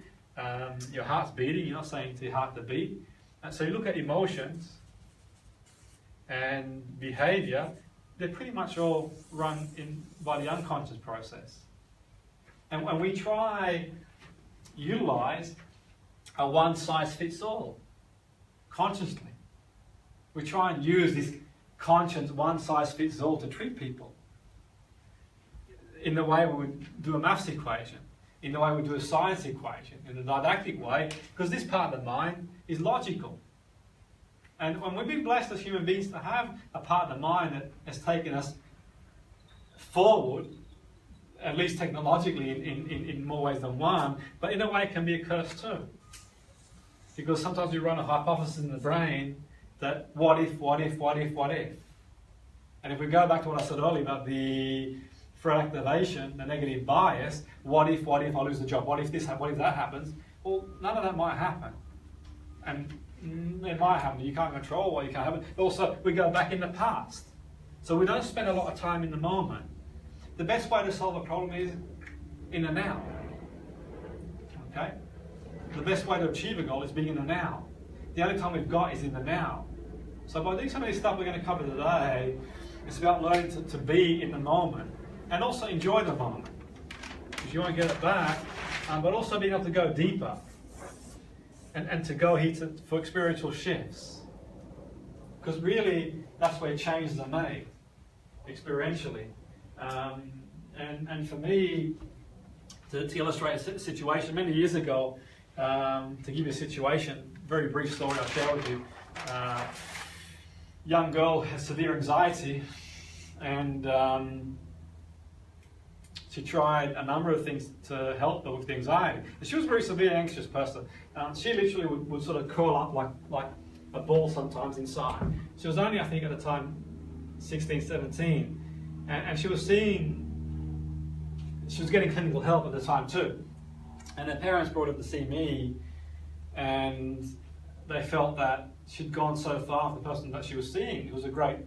Your heart's beating, you're not saying to your heart to beat. And so you look at emotions and behavior, they're pretty much all run by the unconscious process. And when we try utilize a one-size-fits-all consciously, we try and use this conscious one-size-fits-all to treat people in the way we would do a maths equation, in the way we do a science equation, in a didactic way, because this part of the mind is logical. And when we've been blessed as human beings to have a part of the mind that has taken us forward, at least technologically in more ways than one, but in a way it can be a curse too. Because sometimes we run a hypothesis in the brain that what if, what if, what if, what if? And if we go back to what I said earlier about the threat activation, the negative bias, what if I lose the job, what if this, what if that happens? Well, none of that might happen. And it might happen, you can't control what you can't happen. Also, we go back in the past. So we don't spend a lot of time in the moment. The best way to solve a problem is in the now. Okay? The best way to achieve a goal is being in the now. The only time we've got is in the now. So by doing some of this stuff we're going to cover today, it's about learning to be in the moment and also enjoy the moment. Because you want to get it back, but also being able to go deeper and to go here for experiential shifts. Because really, that's where changes are made, experientially. And for me, to illustrate a situation, many years ago, to give you a situation, very brief story I'll share with you. Young girl has severe anxiety, and she tried a number of things to help her with the anxiety. And she was a very severe anxious person. She literally would sort of curl up like a ball sometimes inside. She was only, I think at the time, 16, 17. And she was getting clinical help at the time too. And her parents brought her to see me, and they felt that she'd gone so far with the person that she was seeing, who was a good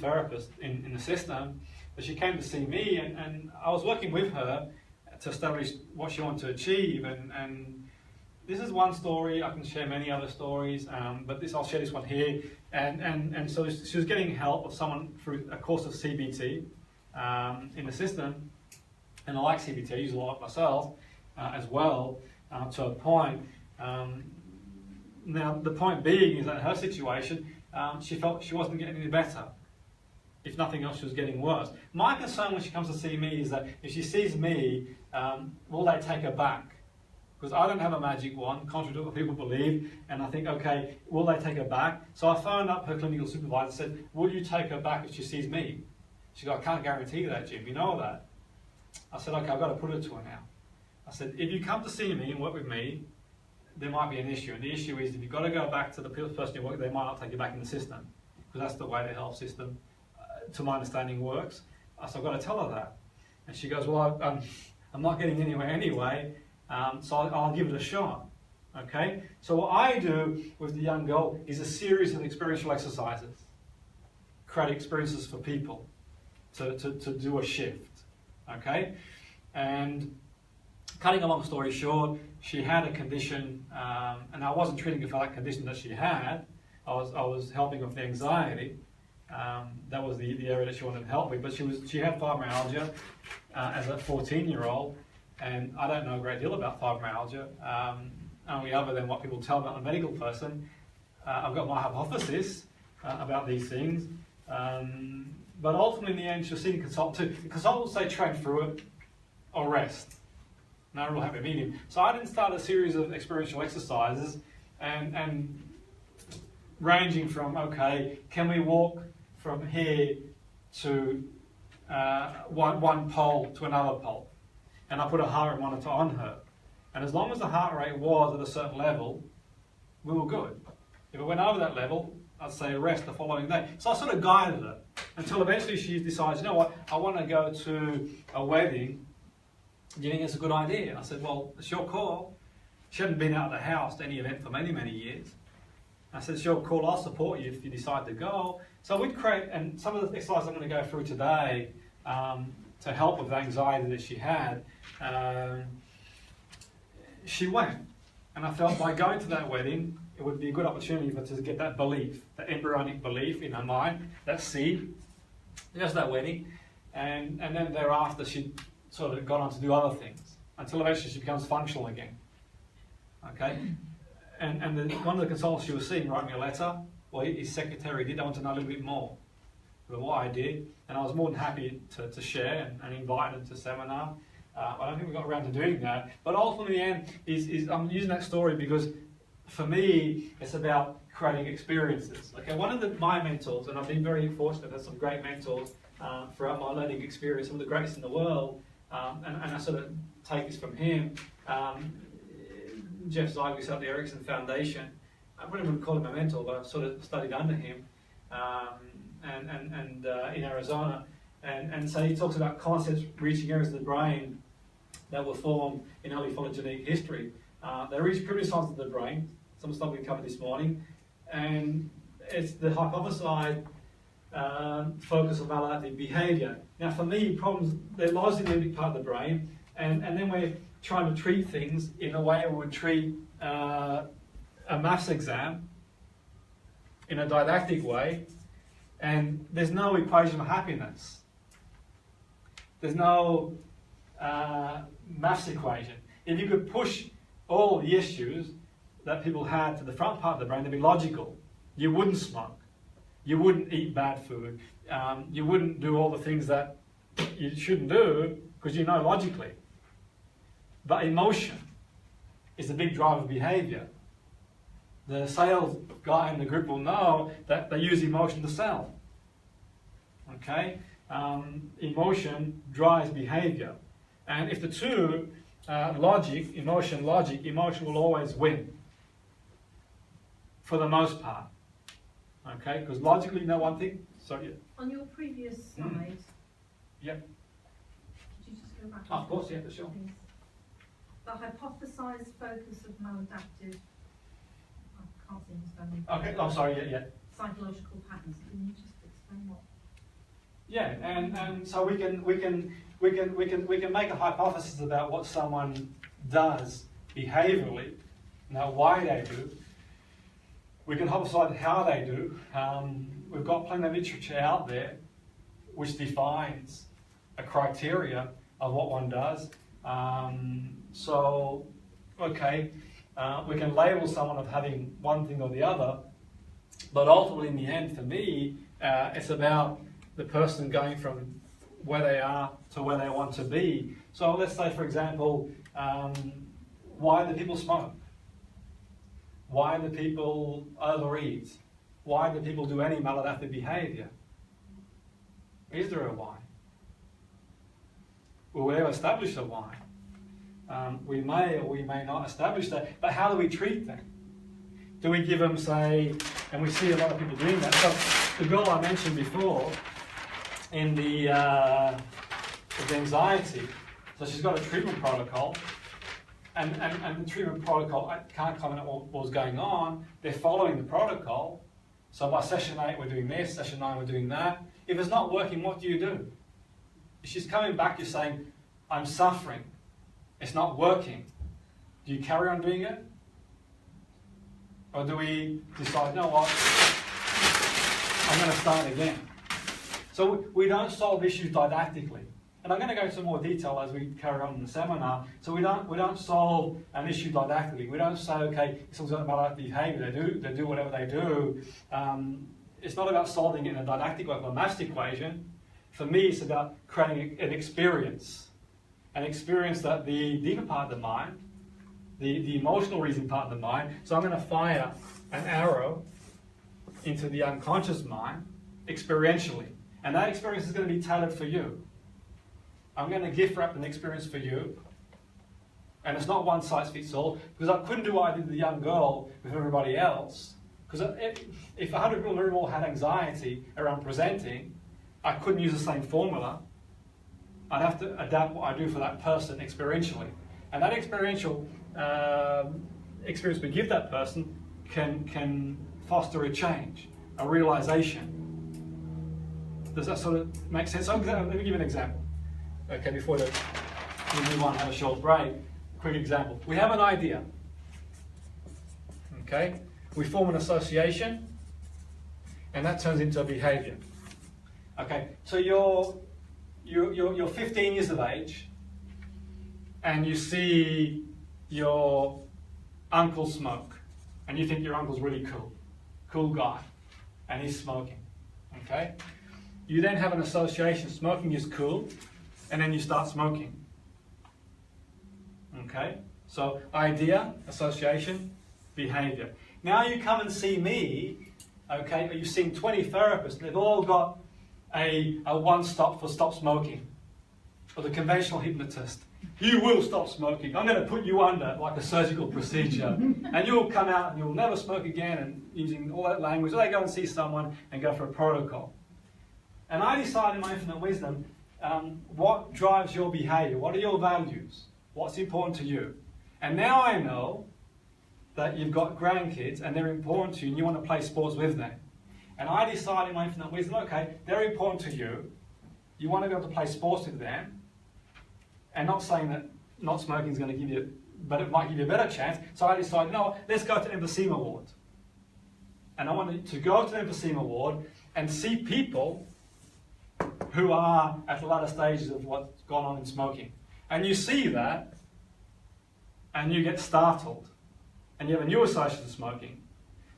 therapist in the system, that she came to see me, and I was working with her to establish what she wanted to achieve. And this is one story. I can share many other stories, but I'll share this one here. And so she was getting help of someone through a course of CBT in the system, and I like CBT. I use a lot myself as well to a point. Now the point being is that in her situation, she felt she wasn't getting any better. If nothing else, she was getting worse. My concern when she comes to see me is that if she sees me, will they take her back? Because I don't have a magic wand, contrary to what people believe, and I think, okay, will they take her back? So I phoned up her clinical supervisor and said, will you take her back if she sees me? She goes, I can't guarantee that, Jim, you know that. I said, okay, I've got to put it to her now. I said, if you come to see me and work with me, there might be an issue. And the issue is if you've got to go back to the person you work with, they might not take you back in the system. Because that's the way the health system, to my understanding, works. So I've got to tell her that. And she goes, well, I'm not getting anywhere anyway, so I'll give it a shot. Okay? So what I do with the young girl is a series of experiential exercises. Create experiences for people to do a shift. Okay? And cutting a long story short, she had a condition, and I wasn't treating her for that condition that she had. I was helping with the anxiety. That was the area that she wanted help with. But she had fibromyalgia as a 14-year-old, and I don't know a great deal about fibromyalgia, only other than what people tell about a medical person. I've got my hypothesis about these things, but ultimately in the end she'll see the consultant too. The consultant will say train through it or rest. No real happy medium. So I didn't start a series of experiential exercises and ranging from, okay, can we walk from here to one pole to another pole? And I put a heart rate monitor on her. And as long as the heart rate was at a certain level, we were good. If it went over that level, I'd say rest the following day. So I sort of guided her until eventually she decides, you know what, I want to go to a wedding. Do you think it's a good idea? And I said, well, it's your call. She hadn't been out of the house to any event for many, many years. I said, it's your call, I'll support you if you decide to go. So we'd create, and some of the exercises I'm going to go through today to help with the anxiety that she had, she went. And I felt by going to that wedding, it would be a good opportunity for her to get that belief, that embryonic belief in her mind, that seed, just that wedding. And then thereafter, she sort of gone on to do other things until eventually she becomes functional again. Okay? And one of the consultants she was seeing wrote me a letter. Well, his secretary did. I want to know a little bit more about what I did. And I was more than happy to share and invite her to seminar. I don't think we got around to doing that. But ultimately, in the end, I'm using that story because for me, it's about creating experiences. Okay, one of my mentors, and I've been very fortunate to have some great mentors throughout my learning experience, some of the greatest in the world, and I sort of take this from him. Jeff Zeig, who set up the Erickson Foundation. I really wouldn't call him a mentor, but I've sort of studied under him in Arizona. And so he talks about concepts reaching areas of the brain that were formed in early phylogenetic history. They reach primitive sides of the brain, some stuff we covered this morning, and it's the hypothesized focus of maladaptive behaviour. Now for me, problems, they're lodged in the limbic part of the brain, and then we're trying to treat things in a way we would treat a maths exam in a didactic way, and there's no equation of happiness. There's no maths equation. If you could push all the issues that people had to the front part of the brain, they'd be logical. You wouldn't smoke. You wouldn't eat bad food. You wouldn't do all the things that you shouldn't do because you know logically. But emotion is a big driver of behavior. The sales guy in the group will know that they use emotion to sell. Okay? Emotion drives behavior. And if the two, emotion will always win. For the most part. Okay? Because logically, you know one thing? Sorry. On your previous slide. Yep. Could you just go back? Oh, of course, yeah, for sure. Please. The hypothesized focus of maladaptive, I can't seem to spell it. Okay, I'm sorry, yeah. Psychological patterns. Can you just explain what? Yeah, and so we can make a hypothesis about what someone does behaviorally, now why they do. We can hypothesize how they do. We've got plenty of literature out there which defines a criteria of what one does. So, okay, we can label someone of having one thing or the other, but ultimately in the end, for me, it's about the person going from where they are to where they want to be. So let's say, for example, why do people smoke? Why do people overeat? Why do people do any maladaptive behaviour? Is there a why? Will we ever establish a why? We may or we may not establish that, but how do we treat them? Do we give them, say, and we see a lot of people doing that. So the girl I mentioned before, in the with anxiety, so she's got a treatment protocol, and the treatment protocol, I can't comment on what was going on, they're following the protocol, so by session 8 we're doing this, session 9 we're doing that. If it's not working, what do you do? If she's coming back, you're saying, I'm suffering, it's not working. Do you carry on doing it? Or do we decide, you know what, I'm going to start again. So we don't solve issues didactically. And I'm going to go into more detail as we carry on in the seminar. So we don't solve an issue didactically. We don't say, okay, if someone's got a maladaptive behaviour, they do whatever they do. It's not about solving it in a didactic way, or a maths equation. For me, it's about creating an experience that the deeper part of the mind, the emotional reasoning part of the mind. So I'm going to fire an arrow into the unconscious mind experientially. And that experience is going to be tailored for you. I'm going to gift wrap an experience for you. And it's not one size fits all, because I couldn't do what I did with the young girl with everybody else. Because if 100 people in the room had anxiety around presenting, I couldn't use the same formula. I'd have to adapt what I do for that person experientially. And that experiential experience we give that person can foster a change, a realization. Does that sort of make sense? So let me give you an example. Okay, before we move on and have a short break, quick example. We have an idea. Okay? We form an association, and that turns into a behavior. Okay, so you're 15 years of age, and you see your uncle smoke, and you think your uncle's really cool guy, and he's smoking. Okay? You then have an association, smoking is cool, and then you start smoking. Okay? So idea, association, behavior. Now you come and see me, okay, but you've seen 20 therapists, they've all got a one-stop for stop smoking. Or the conventional hypnotist. You will stop smoking. I'm going to put you under like a surgical procedure. And you'll come out and you'll never smoke again, and using all that language. Or they go and see someone and go for a protocol. And I decide in my infinite wisdom, what drives your behavior? What are your values? What's important to you? And now I know that you've got grandkids and they're important to you and you want to play sports with them. And I decide in my infinite wisdom, okay, they're important to you. You want to be able to play sports with them. And not saying that not smoking is going to give you, but it might give you a better chance. So I decide, no, let's go to the emphysema ward. And I want to go to the emphysema ward and see people who are at the latter stages of what's gone on in smoking. And you see that, and you get startled. And you have a new association to smoking.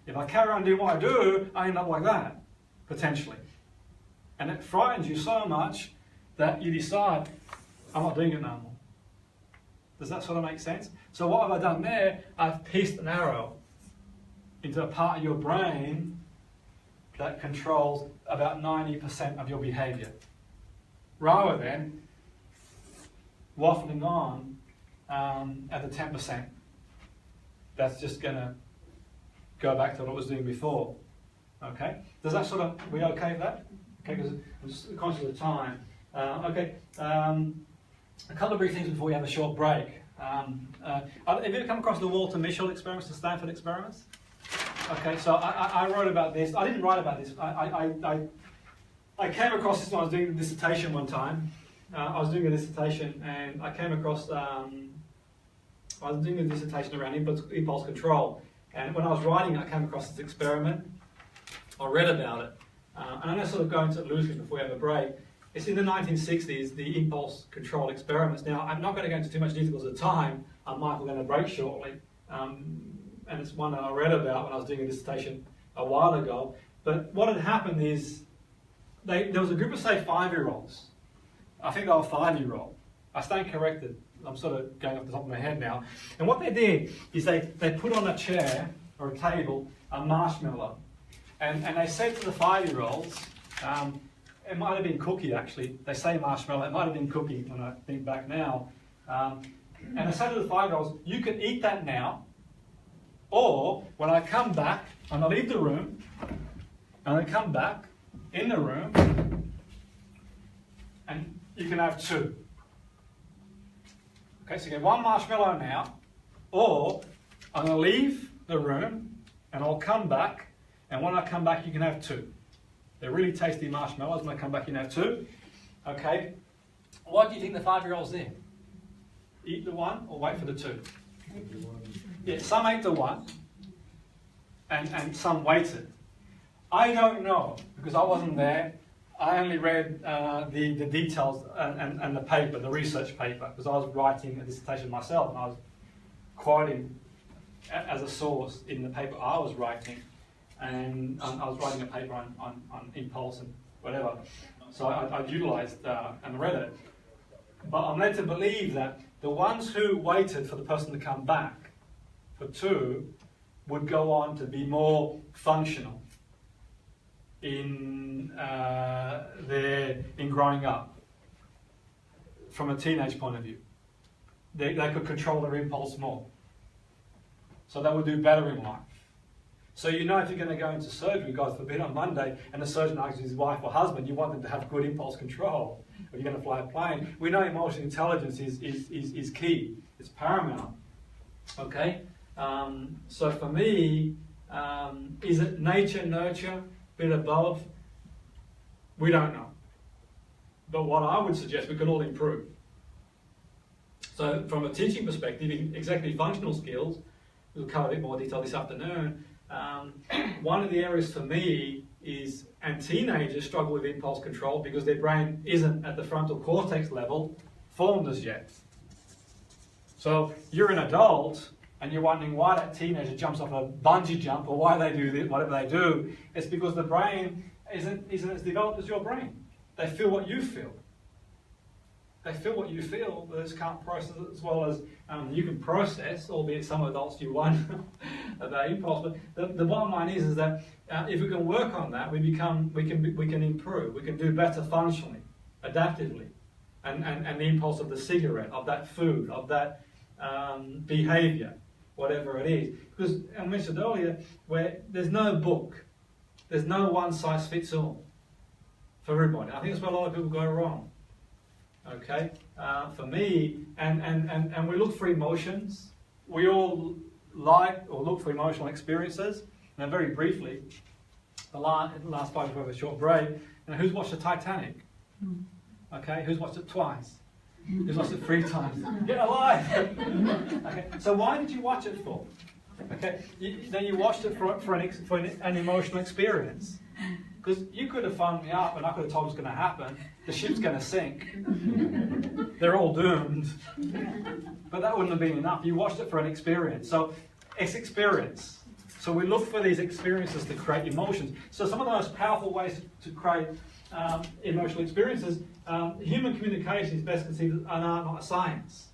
If I carry on doing what I do, I end up like that, potentially. And it frightens you so much that you decide, I'm not doing it no more. Does that sort of make sense? So what have I done there? I've pieced an arrow into a part of your brain that controls about 90% of your behavior. Rather than waffling on at the 10%. That's just going to go back to what it was doing before. Okay? Does that sort of, are we okay with that? Okay, because I'm just conscious of the time. Okay, a couple of brief things before we have a short break. Have you ever come across the Walter Mischel experiments, the Stanford experiments? Okay, so I wrote about this. I didn't write about this. I came across this when I was doing a dissertation one time. I was doing a dissertation and I came across, I was doing a dissertation around impulse control. And when I was writing, I came across this experiment. I read about it. And I'm going to sort of go into it loosely before we have a break. It's in the 1960s, the impulse control experiments. Now, I'm not going to go into too much detail because of time. I'm going to break shortly. And it's one that I read about when I was doing a dissertation a while ago. But what had happened is, there was a group of, say, 5-year-olds. I think they were 5-year-old. I stand corrected. I'm sort of going off the top of my head now. And what they did is they put on a chair or a table a marshmallow. And they said to the 5-year-olds, it might have been cookie actually. They say marshmallow, it might have been cookie when I think back now. And they said to the 5-year-olds, you can eat that now, or when I come back, and I leave the room, and I come back in the room, and you can have 2. Okay, so you get 1 marshmallow now, or I'm going to leave the room, and I'll come back, and when I come back, you can have 2. They're really tasty marshmallows. When I come back, you can have 2. Okay, what do you think the 5-year-olds did? Eat the 1 or wait for the 2? Yeah, some ate the 1, and some waited. I don't know, because I wasn't there. I only read the details and the paper, the research paper, because I was writing a dissertation myself, and I was quoting as a source in the paper I was writing, and I was writing a paper on impulse and whatever. So I utilised and read it. But I'm led to believe that the ones who waited for the person to come back for 2 would go on to be more functional in growing up from a teenage point of view. They could control their impulse more. So they would do better in life. So you know if you're going to go into surgery, God forbid, on Monday, and the surgeon asks his wife or husband, you want them to have good impulse control. Or you're going to fly a plane. We know emotional intelligence is key. It's paramount. Okay? So for me, is it nature, nurture, bit of both? We don't know. But what I would suggest, we can all improve. So from a teaching perspective, executive functional skills, we'll cover a bit more detail this afternoon. One of the areas for me is, and teenagers struggle with impulse control because their brain isn't at the frontal cortex level formed as yet. So you're an adult and you're wondering why that teenager jumps off a bungee jump or why they do this, whatever they do. It's because the brain isn't as developed as your brain. They feel what you feel. They feel what you feel, but they just can't process it as well as you can process, albeit some adults do wonder about impulse. But the bottom line is that if we can work on that, we can improve. We can do better functionally, adaptively, and the impulse of the cigarette, of that food, of that behaviour, whatever it is. Because I mentioned earlier, where there's no book, there's no one size fits all for everybody. I think that's where a lot of people go wrong. Okay, for me, and we look for emotions. We all like or look for emotional experiences. Now, very briefly, the last part before a short break. Who's watched the Titanic? Okay, who's watched it twice? Who's watched it 3 times? Get alive! Okay, so why did you watch it for? Okay, then you watched it for an emotional experience. Because you could have phoned me up and I could have told what's going to happen. The ship's going to sink. They're all doomed. But that wouldn't have been enough. You watched it for an experience. So it's experience. So we look for these experiences to create emotions. So some of the most powerful ways to create emotional experiences, human communication is best conceived as an art, not a science.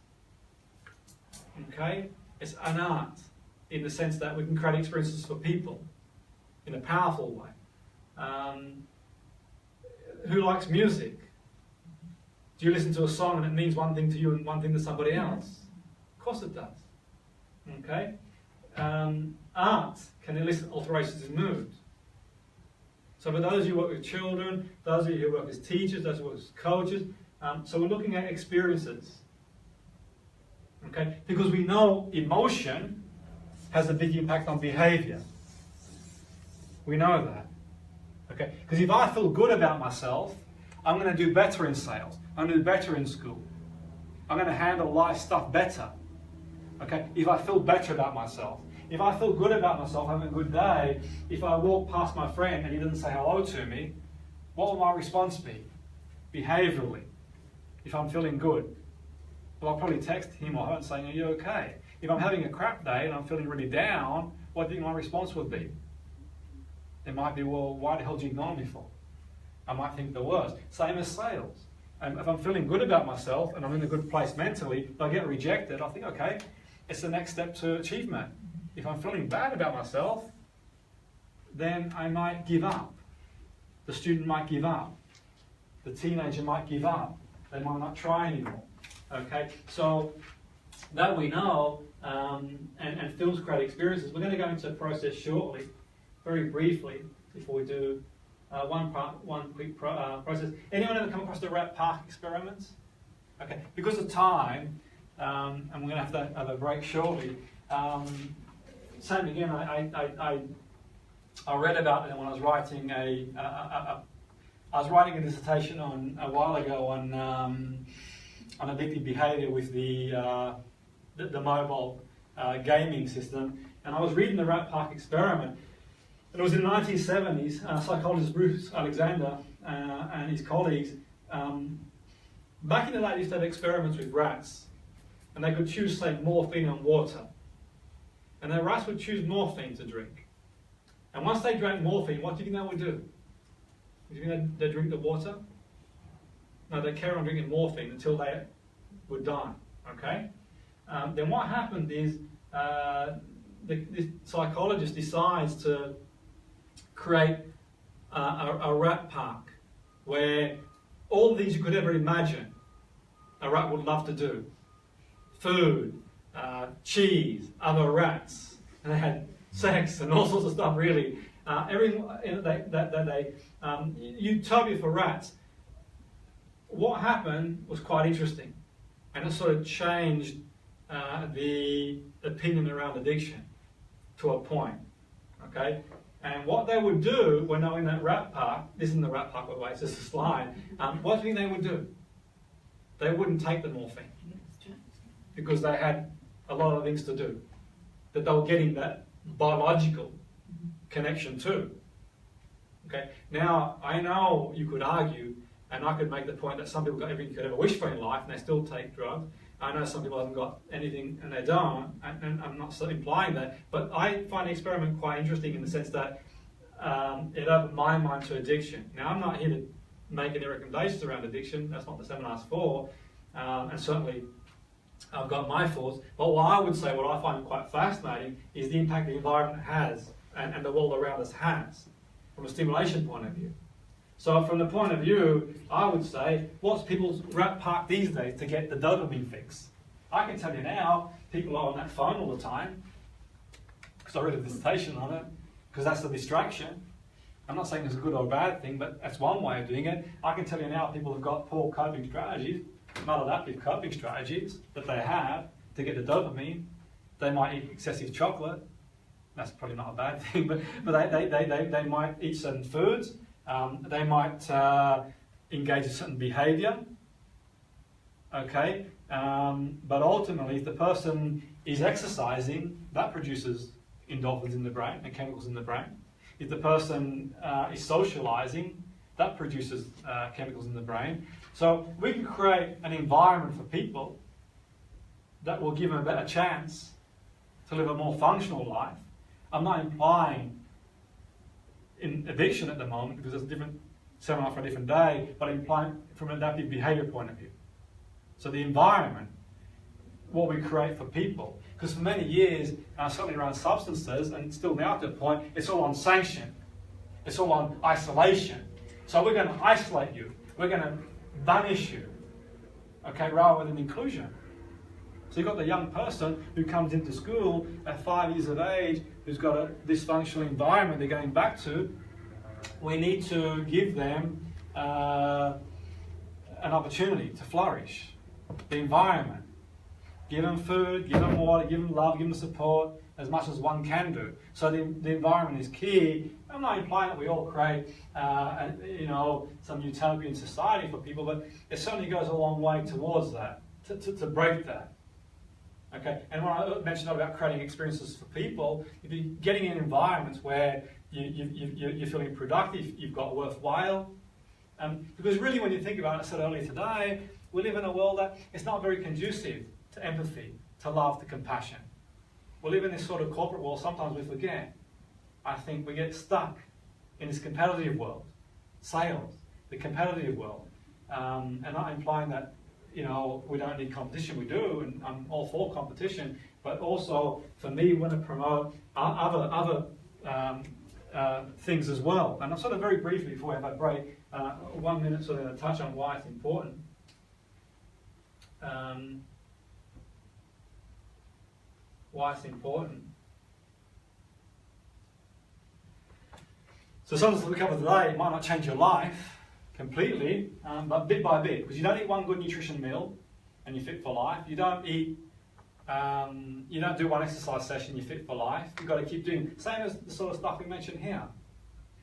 Okay? It's an art in the sense that we can create experiences for people in a powerful way. Who likes music? Do you listen to a song and it means one thing to you and one thing to somebody else? Of course it does. Okay? Art can elicit alterations in mood. So for those of you who work with children, those of you who work as teachers, those who work as coaches, so we're looking at experiences. Okay? Because we know emotion has a big impact on behaviour. We know that. Okay, because if I feel good about myself, I'm going to do better in sales. I'm going to do better in school. I'm going to handle life stuff better. Okay, if I feel better about myself. If I feel good about myself, having a good day, if I walk past my friend and he doesn't say hello to me, what will my response be? Behaviourally, if I'm feeling good. Well, I'll probably text him or her and saying, are you okay? If I'm having a crap day and I'm feeling really down, what do you think my response would be? It might be, well, why the hell did you ignore me for? I might think the worst. Same as sales. And if I'm feeling good about myself and I'm in a good place mentally, if I get rejected, I think, okay, it's the next step to achievement. If I'm feeling bad about myself, then I might give up. The student might give up. The teenager might give up. They might not try anymore. Okay, so that we know, and films create experiences. We're going to go into a process shortly. Very briefly, before we do one quick process. Anyone ever come across the Rat Park experiments? Okay, because of time, and we're going to have a break shortly. Same again. I read about it when I was writing I was writing a dissertation a while ago on addictive behaviour with the mobile gaming system, and I was reading the Rat Park experiment. it was in the 1970s, psychologist Bruce Alexander and his colleagues, back in the day, they used to have experiments with rats, and they could choose, say, morphine and water. And the rats would choose morphine to drink. And once they drank morphine, what do you think they would do? Do you think they'd drink the water? No, they'd carry on drinking morphine until they would die, okay? Then what happened is the psychologist decides to create a rat park where all the things you could ever imagine a rat would love to do. Food, cheese, other rats, and they had sex and all sorts of stuff really. Utopia for rats. What happened was quite interesting, and it sort of changed the opinion around addiction to a point, okay? And what they would do when they were in that rat park, this isn't the rat park by the way, it's just a slide, what do you think they would do? They wouldn't take the morphine because they had a lot of things to do that they were getting that biological connection to. Okay. Now, I know you could argue, and I could make the point that some people got everything you could ever wish for in life and they still take drugs. I know some people haven't got anything and they don't, and I'm not implying that, but I find the experiment quite interesting in the sense that it opened my mind to addiction. Now, I'm not here to make any recommendations around addiction, that's not the seminar's for, and certainly I've got my thoughts, but what I would say, what I find quite fascinating, is the impact the environment has and the world around us has from a stimulation point of view. So from the point of view, I would say, what's people's rat park these days to get the dopamine fix? I can tell you now, people are on that phone all the time, because I read a dissertation on it, because that's the distraction. I'm not saying it's a good or a bad thing, but that's one way of doing it. I can tell you now, people have got poor coping strategies, maladaptive coping strategies that they have to get the dopamine. They might eat excessive chocolate. That's probably not a bad thing, but they might eat certain foods. They might engage in certain behaviour. Okay, but ultimately, if the person is exercising, that produces endorphins in the brain and chemicals in the brain. If the person is socialising, that produces chemicals in the brain. So we can create an environment for people that will give them a better chance to live a more functional life. I'm not implying in addiction at the moment, because it's a different seminar for a different day, but implying from an adaptive behaviour point of view. So the environment, what we create for people, because for many years, certainly around substances, and still now to a point, it's all on sanction. It's all on isolation. So we're going to isolate you. We're going to banish you, okay, rather than inclusion. So you've got the young person who comes into school at 5 years of age, who's got a dysfunctional environment they're going back to. We need to give them an opportunity to flourish. The environment. Give them food, give them water, give them love, give them support, as much as one can do. So the environment is key. I'm not implying that we all create some utopian society for people, but it certainly goes a long way towards that, to break that. Okay, and when I mentioned about creating experiences for people, if you're getting in environments where you're feeling productive, you've got worthwhile, because really when you think about it, I said earlier today, we live in a world that it's not very conducive to empathy, to love, to compassion. We live in this sort of corporate world, sometimes we forget. I think we get stuck in this competitive world, sales, the competitive world, and not implying that we don't need competition, we do, and I'm all for competition, but also, for me, we want to promote other things as well. And I'm sort of very briefly, before we have a break, 1 minute sort of to touch on why it's important. Why it's important. So something that we cover today, it might not change your life completely, but bit by bit, because you don't eat one good nutrition meal and you're fit for life. You don't eat, you don't do one exercise session, you're fit for life. You've got to keep doing, same as the sort of stuff we mentioned here.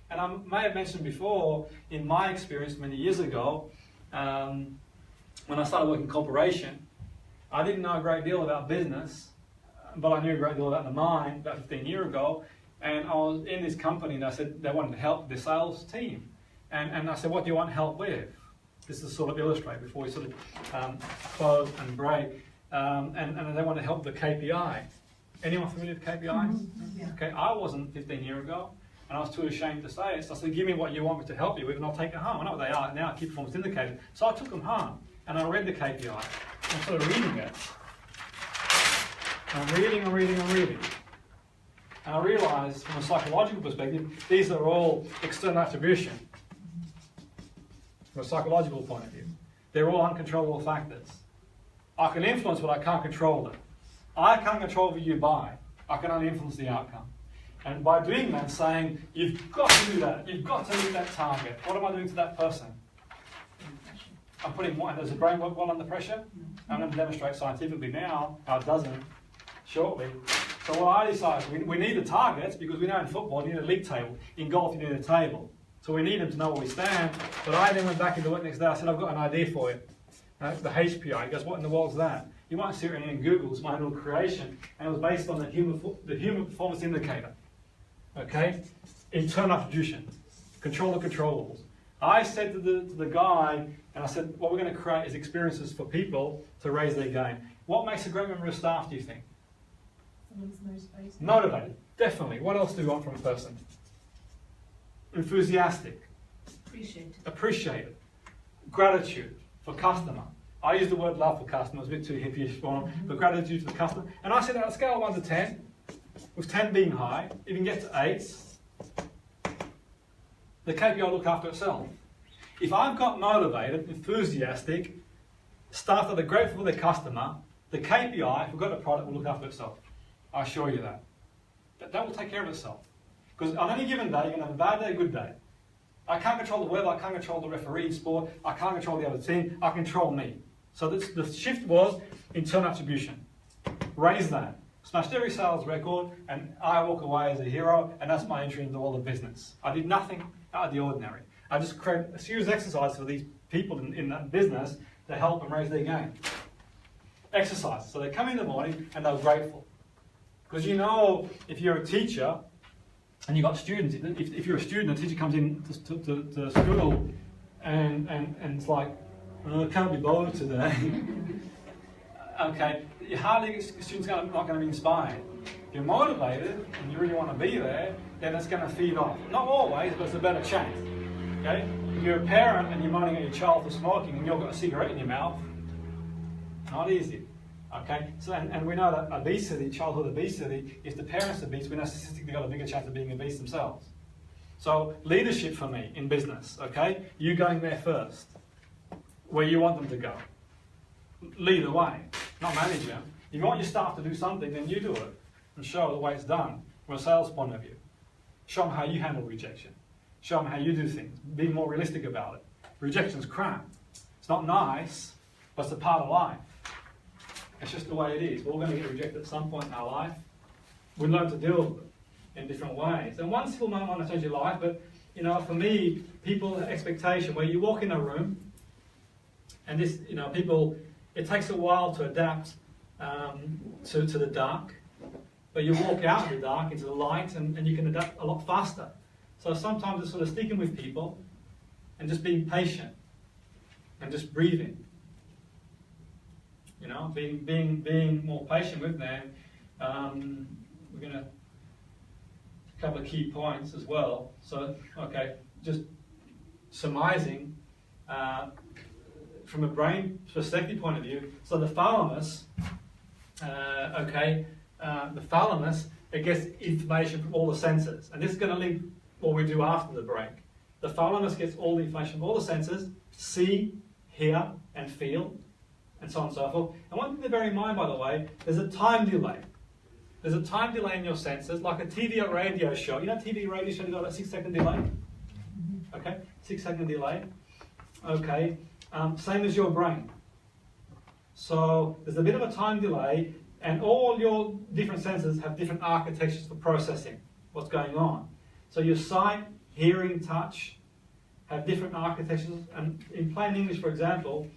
And I may have mentioned before, in my experience many years ago, when I started working in corporation, I didn't know a great deal about business, but I knew a great deal about the mind about 15 years ago. And I was in this company, and I said they wanted to help the sales team. And I said, what do you want help with? This is sort of illustrate before we sort of close and break. And they want to help the KPI. Anyone familiar with KPIs? Mm-hmm. Yeah. Okay, I wasn't 15 years ago, and I was too ashamed to say it. So I said, give me what you want me to help you with, and I'll take it home. I know what they are now, key performance indicators. So I took them home, and I read the KPI. I'm sort of reading it. And I'm reading and reading and reading. And I realised, from a psychological perspective, these are all external attribution. From a psychological point of view. They're all uncontrollable factors. I can influence, but I can't control them. I can't control what you buy. I can only influence the outcome. And by doing that, saying, you've got to do that. You've got to meet that target. What am I doing to that person? I'm putting what? Does the brain work well under pressure? I'm going to demonstrate scientifically now how it doesn't shortly. So what I decided, we need the targets because we know in football you need a league table. In golf you need a table. So we need them to know where we stand. But I then went back into work next day. I said, I've got an idea for you. The HPI. He goes, what in the world's that? You might see it in Google. It's my little creation. And it was based on the human performance indicator. Okay? Internal attribution. Control the controllables. I said to the guy, and I said, what we're going to create is experiences for people to raise their game. What makes a great member of staff, do you think? Someone's motivated. Motivated, definitely. What else do you want from a person? Enthusiastic. Appreciated. Gratitude for customer. I use the word love for customer, it's a bit too hippie-ish for them, but gratitude to the customer. And I said on a scale of 1 to 10, with 10 being high, if you can get to 8, the KPI will look after itself. If I've got motivated, enthusiastic, staff that are grateful for their customer, the KPI, if we've got a product, will look after itself. I assure you that. That will take care of itself. Because on any given day, you're going to have a bad day, a good day. I can't control the weather, I can't control the referee in sport, I can't control the other team, I control me. So the shift was internal attribution. Raise that. Smashed every sales record, and I walk away as a hero, and that's my entry into all the business. I did nothing out of the ordinary. I just created a series of exercises for these people in that business to help them raise their game. Exercise. So they come in the morning and they're grateful. Because you know, if you're a teacher and you've got students, if you're a student, a teacher comes in to school and it's like, oh, I can't be bothered today. Okay, you hardly get students not going to be inspired. If you're motivated and you really want to be there, then it's going to feed off. Not always, but it's a better chance. Okay? If you're a parent and you're moaning at your child for smoking and you've got a cigarette in your mouth, not easy. Okay? So, and we know that obesity, childhood obesity, if the parent's obese, we know statistically got a bigger chance of being obese themselves. So leadership for me in business, okay? You going there first, where you want them to go. Lead the way, not manage them. If you want your staff to do something, then you do it and show the way it's done from a sales point of view. Show them how you handle rejection. Show them how you do things. Be more realistic about it. Rejection's crap. It's not nice, but it's a part of life. It's just the way it is. We're all going to get rejected at some point in our life. We learn to deal with it in different ways. And one simple moment might change your life, but you know, for me, people expectation where you walk in a room, and this, you know, people, it takes a while to adapt to the dark, but you walk out of the dark into the light, and you can adapt a lot faster. So sometimes it's sort of sticking with people and just being patient and just breathing. You know, being more patient with them. We're going to a couple of key points as well. So, okay, just surmising from a brain perspective point of view. So the thalamus, the thalamus, it gets information from all the senses, and this is going to link what we do after the break. The thalamus gets all the information from all the senses: see, hear, and feel, and so on and so forth. And one thing to bear in mind, by the way, there's a time delay. There's a time delay in your senses, like a TV or radio show. You know, TV or radio show, you've got a 6-second delay. Okay, 6-second delay. Okay, same as your brain. So there's a bit of a time delay, and all your different senses have different architectures for processing what's going on. So your sight, hearing, touch have different architectures. And in plain English, for example,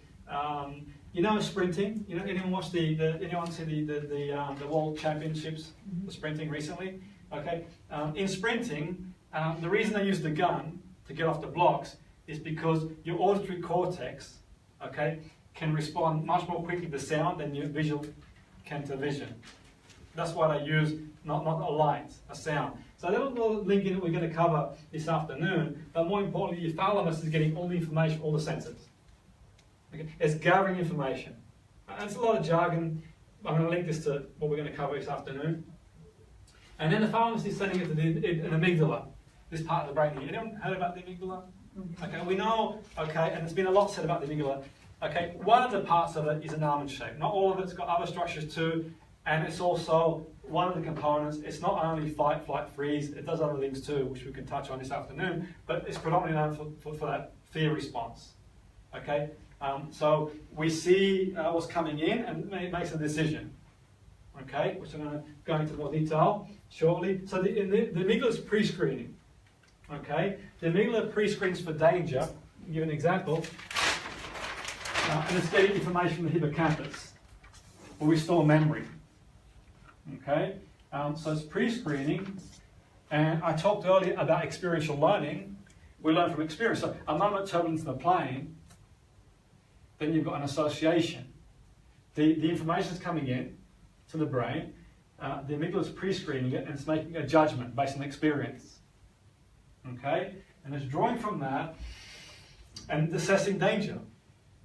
you know, sprinting. You know, anyone watch anyone see the World Championships, the sprinting recently? Okay, in sprinting, the reason they use the gun to get off the blocks is because your auditory cortex, okay, can respond much more quickly to sound than your visual can to vision. That's why they use not a light, a sound. So that little link in that we're going to cover this afternoon, but more importantly, your thalamus is getting all the information, all the senses. Okay? It's gathering information. It's a lot of jargon. I'm going to link this to what we're going to cover this afternoon. And then the thalamus is sending it to the amygdala, this part of the brain. Anyone heard about the amygdala? Okay, we know, okay, and there's been a lot said about the amygdala. Okay, one of the parts of it is an almond shape. Not all of it's got other structures too, and it's also one of the components. It's not only fight, flight, freeze, it does other things too, which we can touch on this afternoon, but it's predominantly known for that fear response. Okay, so we see what's coming in and it makes a decision. Okay, which I'm going to go into more detail shortly. So the amygdala is pre-screening. Okay, the amygdala pre-screens for danger. I'll give an example. And it's getting information from the hippocampus, where we store memory. Okay, so it's pre-screening. And I talked earlier about experiential learning. We learn from experience. So a moment turbulence in the plane, then you've got an association. The information is coming in to the brain. The amygdala is pre-screening it, and it's making a judgment based on experience. Okay, and it's drawing from that and assessing danger.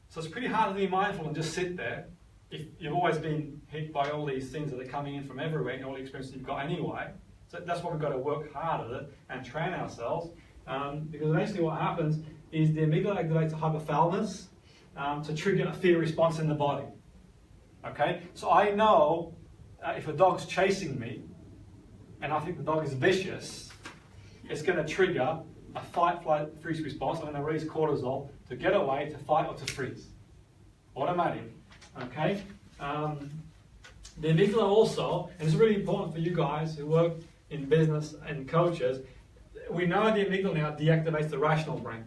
So it's pretty hard to be mindful and just sit there if you've always been hit by all these things that are coming in from everywhere and all the experiences you've got anyway. So that's why we've got to work hard at it and train ourselves, because eventually what happens is the amygdala activates the hypothalamus to trigger a fear response in the body. Okay, so I know if a dog's chasing me and I think the dog is vicious, it's going to trigger a fight, flight, freeze response. I'm going to release cortisol to get away, to fight, or to freeze. Automatic. Okay? The amygdala also, and it's really important for you guys who work in business and coaches, we know the amygdala now deactivates the rational brain.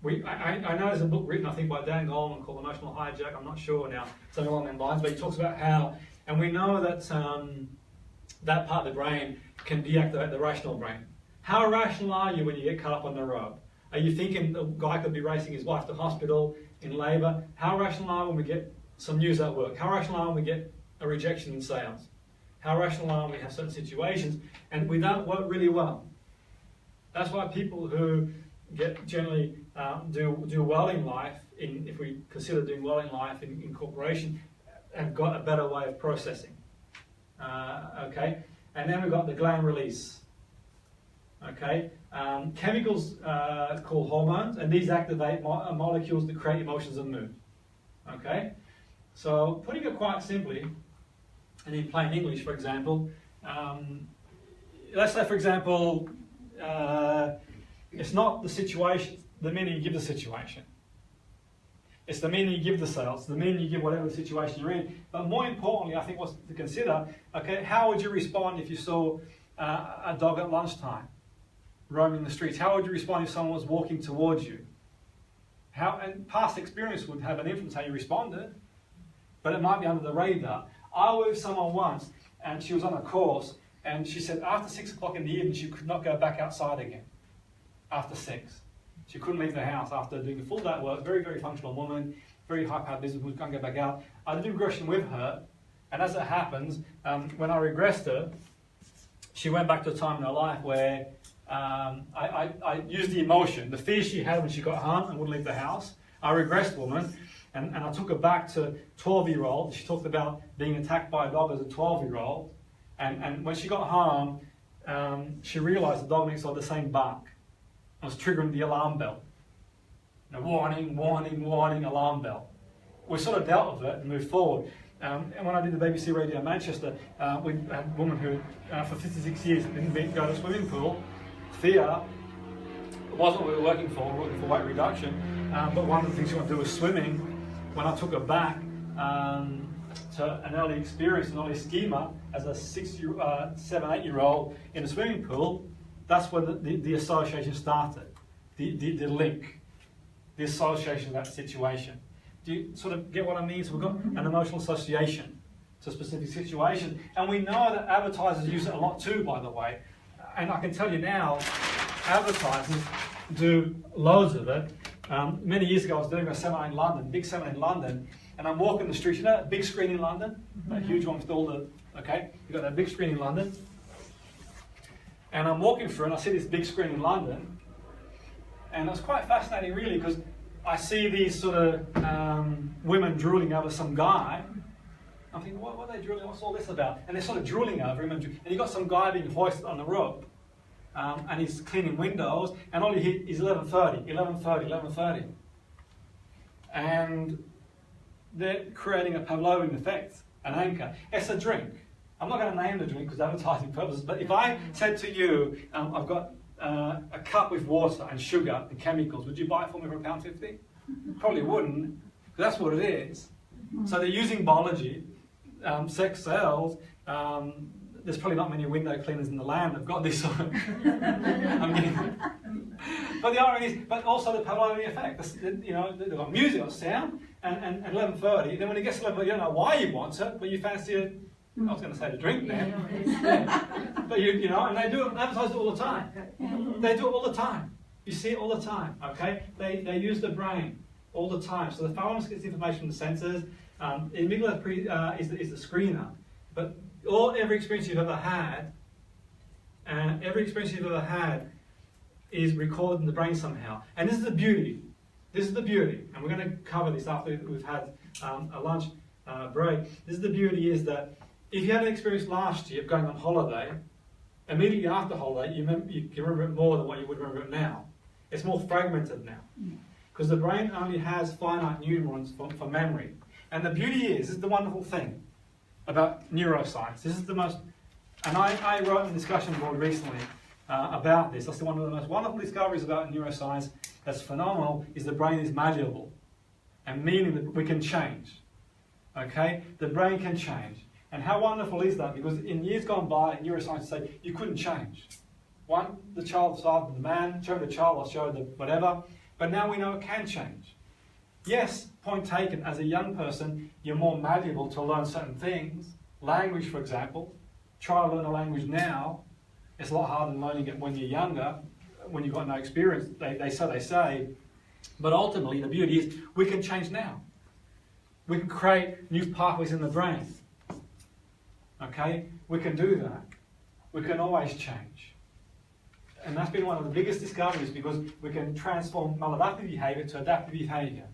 I know there's a book written, I think, by Dan Goleman called Emotional Hijack. I'm not sure now, something along those lines, but he talks about how, and we know that that part of the brain can deactivate the rational brain. How rational are you when you get cut up on the road? Are you thinking the guy could be racing his wife to hospital in labour? How rational are we when we get some news at work? How rational are we when we get a rejection in sales? How rational are we when we have certain situations? And we don't work really well. That's why people who generally do well in life, if we consider doing well in life in corporation, have got a better way of processing. Okay, and then we've got the gland release. Okay, chemicals called hormones, and these activate molecules that create emotions and mood. Okay, so putting it quite simply, and in plain English, for example, let's say, for example, it's not the situation, the meaning you give the situation. It's the meaning you give the sales, the meaning you give whatever the situation you're in. But more importantly, I think what's to consider, okay, how would you respond if you saw a dog at lunchtime roaming the streets? How would you respond if someone was walking towards you? And past experience would have an influence how you responded, but it might be under the radar. I was with someone once, and she was on a course, and she said after 6 o'clock in the evening she could not go back outside again. After 6. She couldn't leave the house after doing a full day at work. Very, very functional woman, very high-powered business, can't go back out. I did regression with her, and as it happens, when I regressed her, she went back to a time in her life where I used the emotion, the fear she had when she got home and wouldn't leave the house. I regressed woman, and I took her back to 12-year-old. She talked about being attacked by a dog as a 12-year-old, and when she got home, she realised the dog next door had the same bark. I was triggering the alarm bell. Warning, warning, warning, alarm bell. We sort of dealt with it and moved forward. And when I did the BBC Radio in Manchester, we had a woman who, for 56 years, didn't go to a swimming pool. Fear wasn't what we were working for. We were working for weight reduction. But one of the things she wanted to do was swimming. When I took her back to an early experience, an early schema, as a 7, 8-year-old in a swimming pool, that's where the association started, the link, the association of that situation. Do you sort of get what I mean? So we've got an emotional association to specific situations. And we know that advertisers use it a lot too, by the way. And I can tell you now, advertisers do loads of it. Many years ago I was doing a seminar in London, big seminar in London, and I'm walking the streets. You know that big screen in London? That huge one with all the, okay? You've got that big screen in London. And I'm walking through and I see this big screen in London. And it's quite fascinating really, because I see these sort of women drooling over some guy. I'm thinking, what are they drooling? What's all this about? And they're sort of drooling over him. And you've got some guy being hoisted on the rope. And he's cleaning windows. And all you hear is 11:30, 11:30, 11:30. And they're creating a Pavlovian effect, an anchor. It's a drink. I'm not going to name the drink because advertising purposes. But if I said to you, I've got a cup with water and sugar and chemicals, would you buy it for me for £1.50? Probably wouldn't, because that's what it is. So they're using biology, sex sells. There's probably not many window cleaners in the land that've got this sort of. But the irony is, but also the Pavlovian effect. You know, they've got music, got sound, and 11:30. Then when it gets to 11:30, you don't know why you want it, but you fancy it. I was going to say the drink then. But you know, and they do it, advertise it all the time. They do it all the time. You see it all the time, okay? They use the brain all the time. So the thalamus gets information from the senses. The amygdala is the screener. But every experience you've ever had, is recorded in the brain somehow. And this is the beauty. This is the beauty. And we're going to cover this after we've had a lunch break. This is the beauty, is that if you had an experience last year of going on holiday, immediately after holiday, you can remember it more than what you would remember it now. It's more fragmented now. Because the brain only has finite neurons for memory. And the beauty is, this is the wonderful thing about neuroscience. This is the most, and I wrote a discussion board recently about this. That's one of the most wonderful discoveries about neuroscience that's phenomenal, is the brain is malleable. And meaning that we can change. Okay? The brain can change. And how wonderful is that? Because in years gone by, neuroscience say you couldn't change. One, the child started the man, showed the child, or showed the whatever. But now we know it can change. Yes, point taken, as a young person, you're more malleable to learn certain things. Language, for example. Try to learn a language now. It's a lot harder than learning it when you're younger, when you've got no experience, they say. But ultimately, the beauty is we can change now. We can create new pathways in the brain. Okay? We can do that. We can always change. And that's been one of the biggest discoveries, because we can transform maladaptive behavior to adaptive behavior.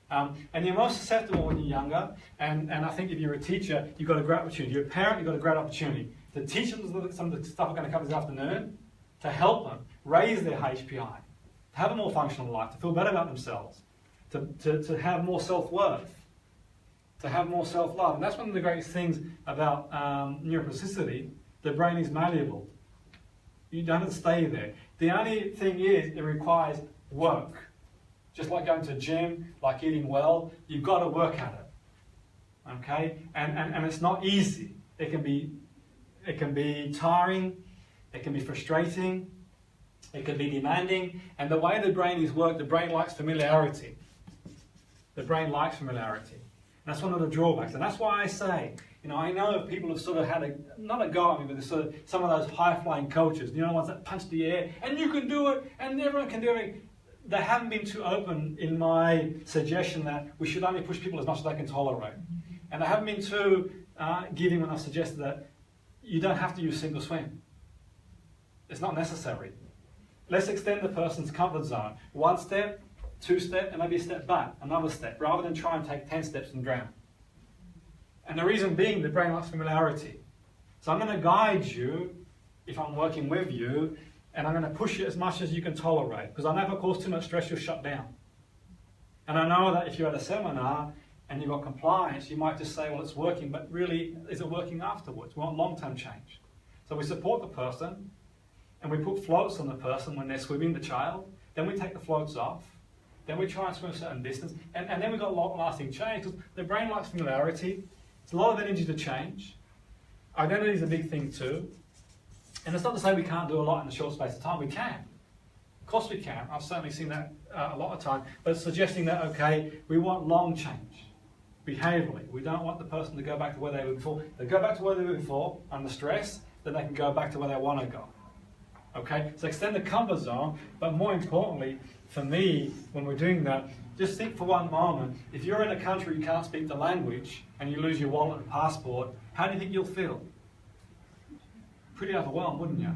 And you're most susceptible when you're younger, and I think if you're a teacher, you've got a great opportunity. You're a parent, you've got a great opportunity to teach them some of the stuff we're going to cover this afternoon, to help them raise their HPI, to have a more functional life, to feel better about themselves, to have more self-worth, to have more self-love. And that's one of the greatest things about neuroplasticity. The brain is malleable. You don't have to stay there. The only thing is, it requires work. Just like going to a gym, like eating well, you've got to work at it. Okay? And it's not easy. It can be tiring, it can be frustrating, it can be demanding. And the way the brain is worked, the brain likes familiarity. The brain likes familiarity. And that's one of the drawbacks. And that's why I say, you know, I know people have sort of had not a go at me, but sort of some of those high-flying coaches, you know, the ones that punch the air, and you can do it, and everyone can do it. They haven't been too open in my suggestion that we should only push people as much as they can tolerate. And they haven't been too giving when I've suggested that you don't have to use sink or swim. It's not necessary. Let's extend the person's comfort zone. 1 step, 2 step, and maybe a step back, another step, rather than try and take 10 steps and drown. And the reason being, the brain likes familiarity. So I'm going to guide you, if I'm working with you, and I'm going to push it as much as you can tolerate. Because I know if I cause too much stress, you'll shut down. And I know that if you're at a seminar and you've got compliance, you might just say, well, it's working, but really, is it working afterwards? We want long-term change. So we support the person, and we put floats on the person when they're swimming, the child. Then we take the floats off. Then we try and swim a certain distance. And then we've got long-lasting change. Because the brain likes familiarity. It's a lot of energy to change. Identity is a big thing too. And it's not to say we can't do a lot in a short space of time. We can. Of course we can. I've certainly seen that a lot of time. But it's suggesting that, okay, we want long change. behaviourally. We don't want the person to go back to where they were before. They go back to where they were before under stress, then they can go back to where they want to go. Okay, so extend the comfort zone, but more importantly, for me, when we're doing that, just think for one moment, if you're in a country you can't speak the language and you lose your wallet and passport, how do you think you'll feel? Pretty overwhelmed, wouldn't you?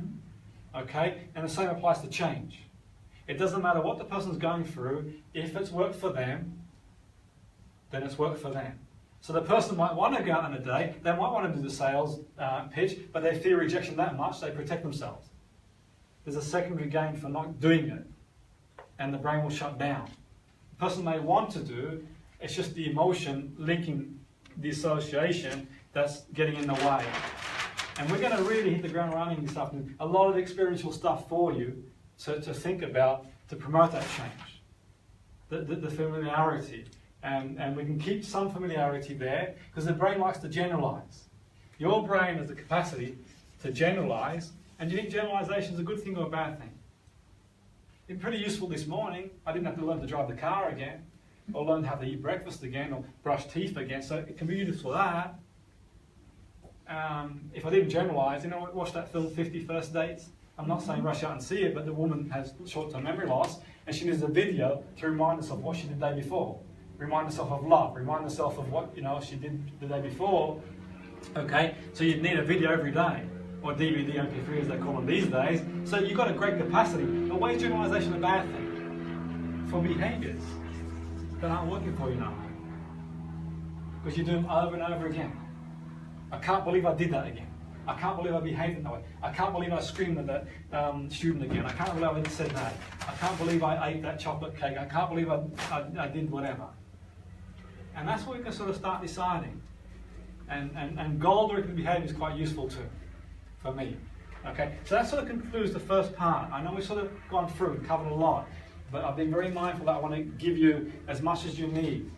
Okay, and the same applies to change. It doesn't matter what the person's going through, if it's worked for them, then it's worked for them. So the person might want to go out on a day, they might want to do the sales pitch, but they fear rejection that much, they protect themselves. There's a secondary gain for not doing it, and the brain will shut down. The person may want to do, it's just the emotion linking the association that's getting in the way. And we're going to really hit the ground running this afternoon. A lot of experiential stuff for you to think about to promote that change, the familiarity. And we can keep some familiarity there because the brain likes to generalize. Your brain has the capacity to generalize. And do you think generalization is a good thing or a bad thing? It's pretty useful this morning. I didn't have to learn to drive the car again, or learn how to eat breakfast again, or brush teeth again. So it can be useful for that. If I didn't generalize, watch that film 50 First Dates. I'm not saying rush out and see it, but the woman has short-term memory loss, and she needs a video to remind herself of what she did the day before. Remind herself of love. Remind herself of what she did the day before. Okay, so you need a video every day. Or DVD, MP3 as they call them these days. So you've got a great capacity. But why is generalization a bad thing? For behaviours that aren't working for you now. Because you do them over and over again. I can't believe I did that again. I can't believe I behaved in that way. I can't believe I screamed at that student again. I can't believe I said that. I can't believe I ate that chocolate cake. I can't believe I did whatever. And that's what we can sort of start deciding. And goal-directed behaviour is quite useful too. For me. Okay, so that sort of concludes the first part. I know we've sort of gone through and covered a lot, but I've been very mindful that I want to give you as much as you need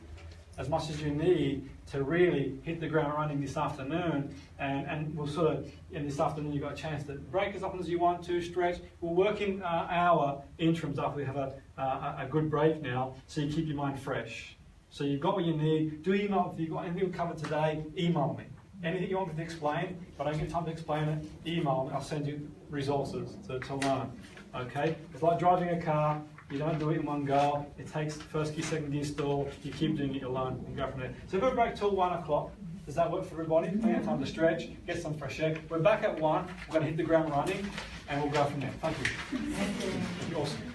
to really hit the ground running this afternoon. And we'll sort of, in this afternoon, you've got a chance to break as often as you want to, stretch. We'll work in our interims after we have a good break now, so you keep your mind fresh. So you've got what you need. Do email if you've got anything we covered today, email me. Anything you want me to explain, but I don't get time to explain it, email me, I'll send you resources to learn. Okay? It's like driving a car, you don't do it in one go, it takes first gear, second gear stall, you keep doing it, you learn, and go from there. So we've got a break till 1 o'clock. Does that work for everybody? Plenty of time to stretch, get some fresh air. We're back at 1, we're going to hit the ground running, and we'll go from there. Thank you. Thank you. Awesome.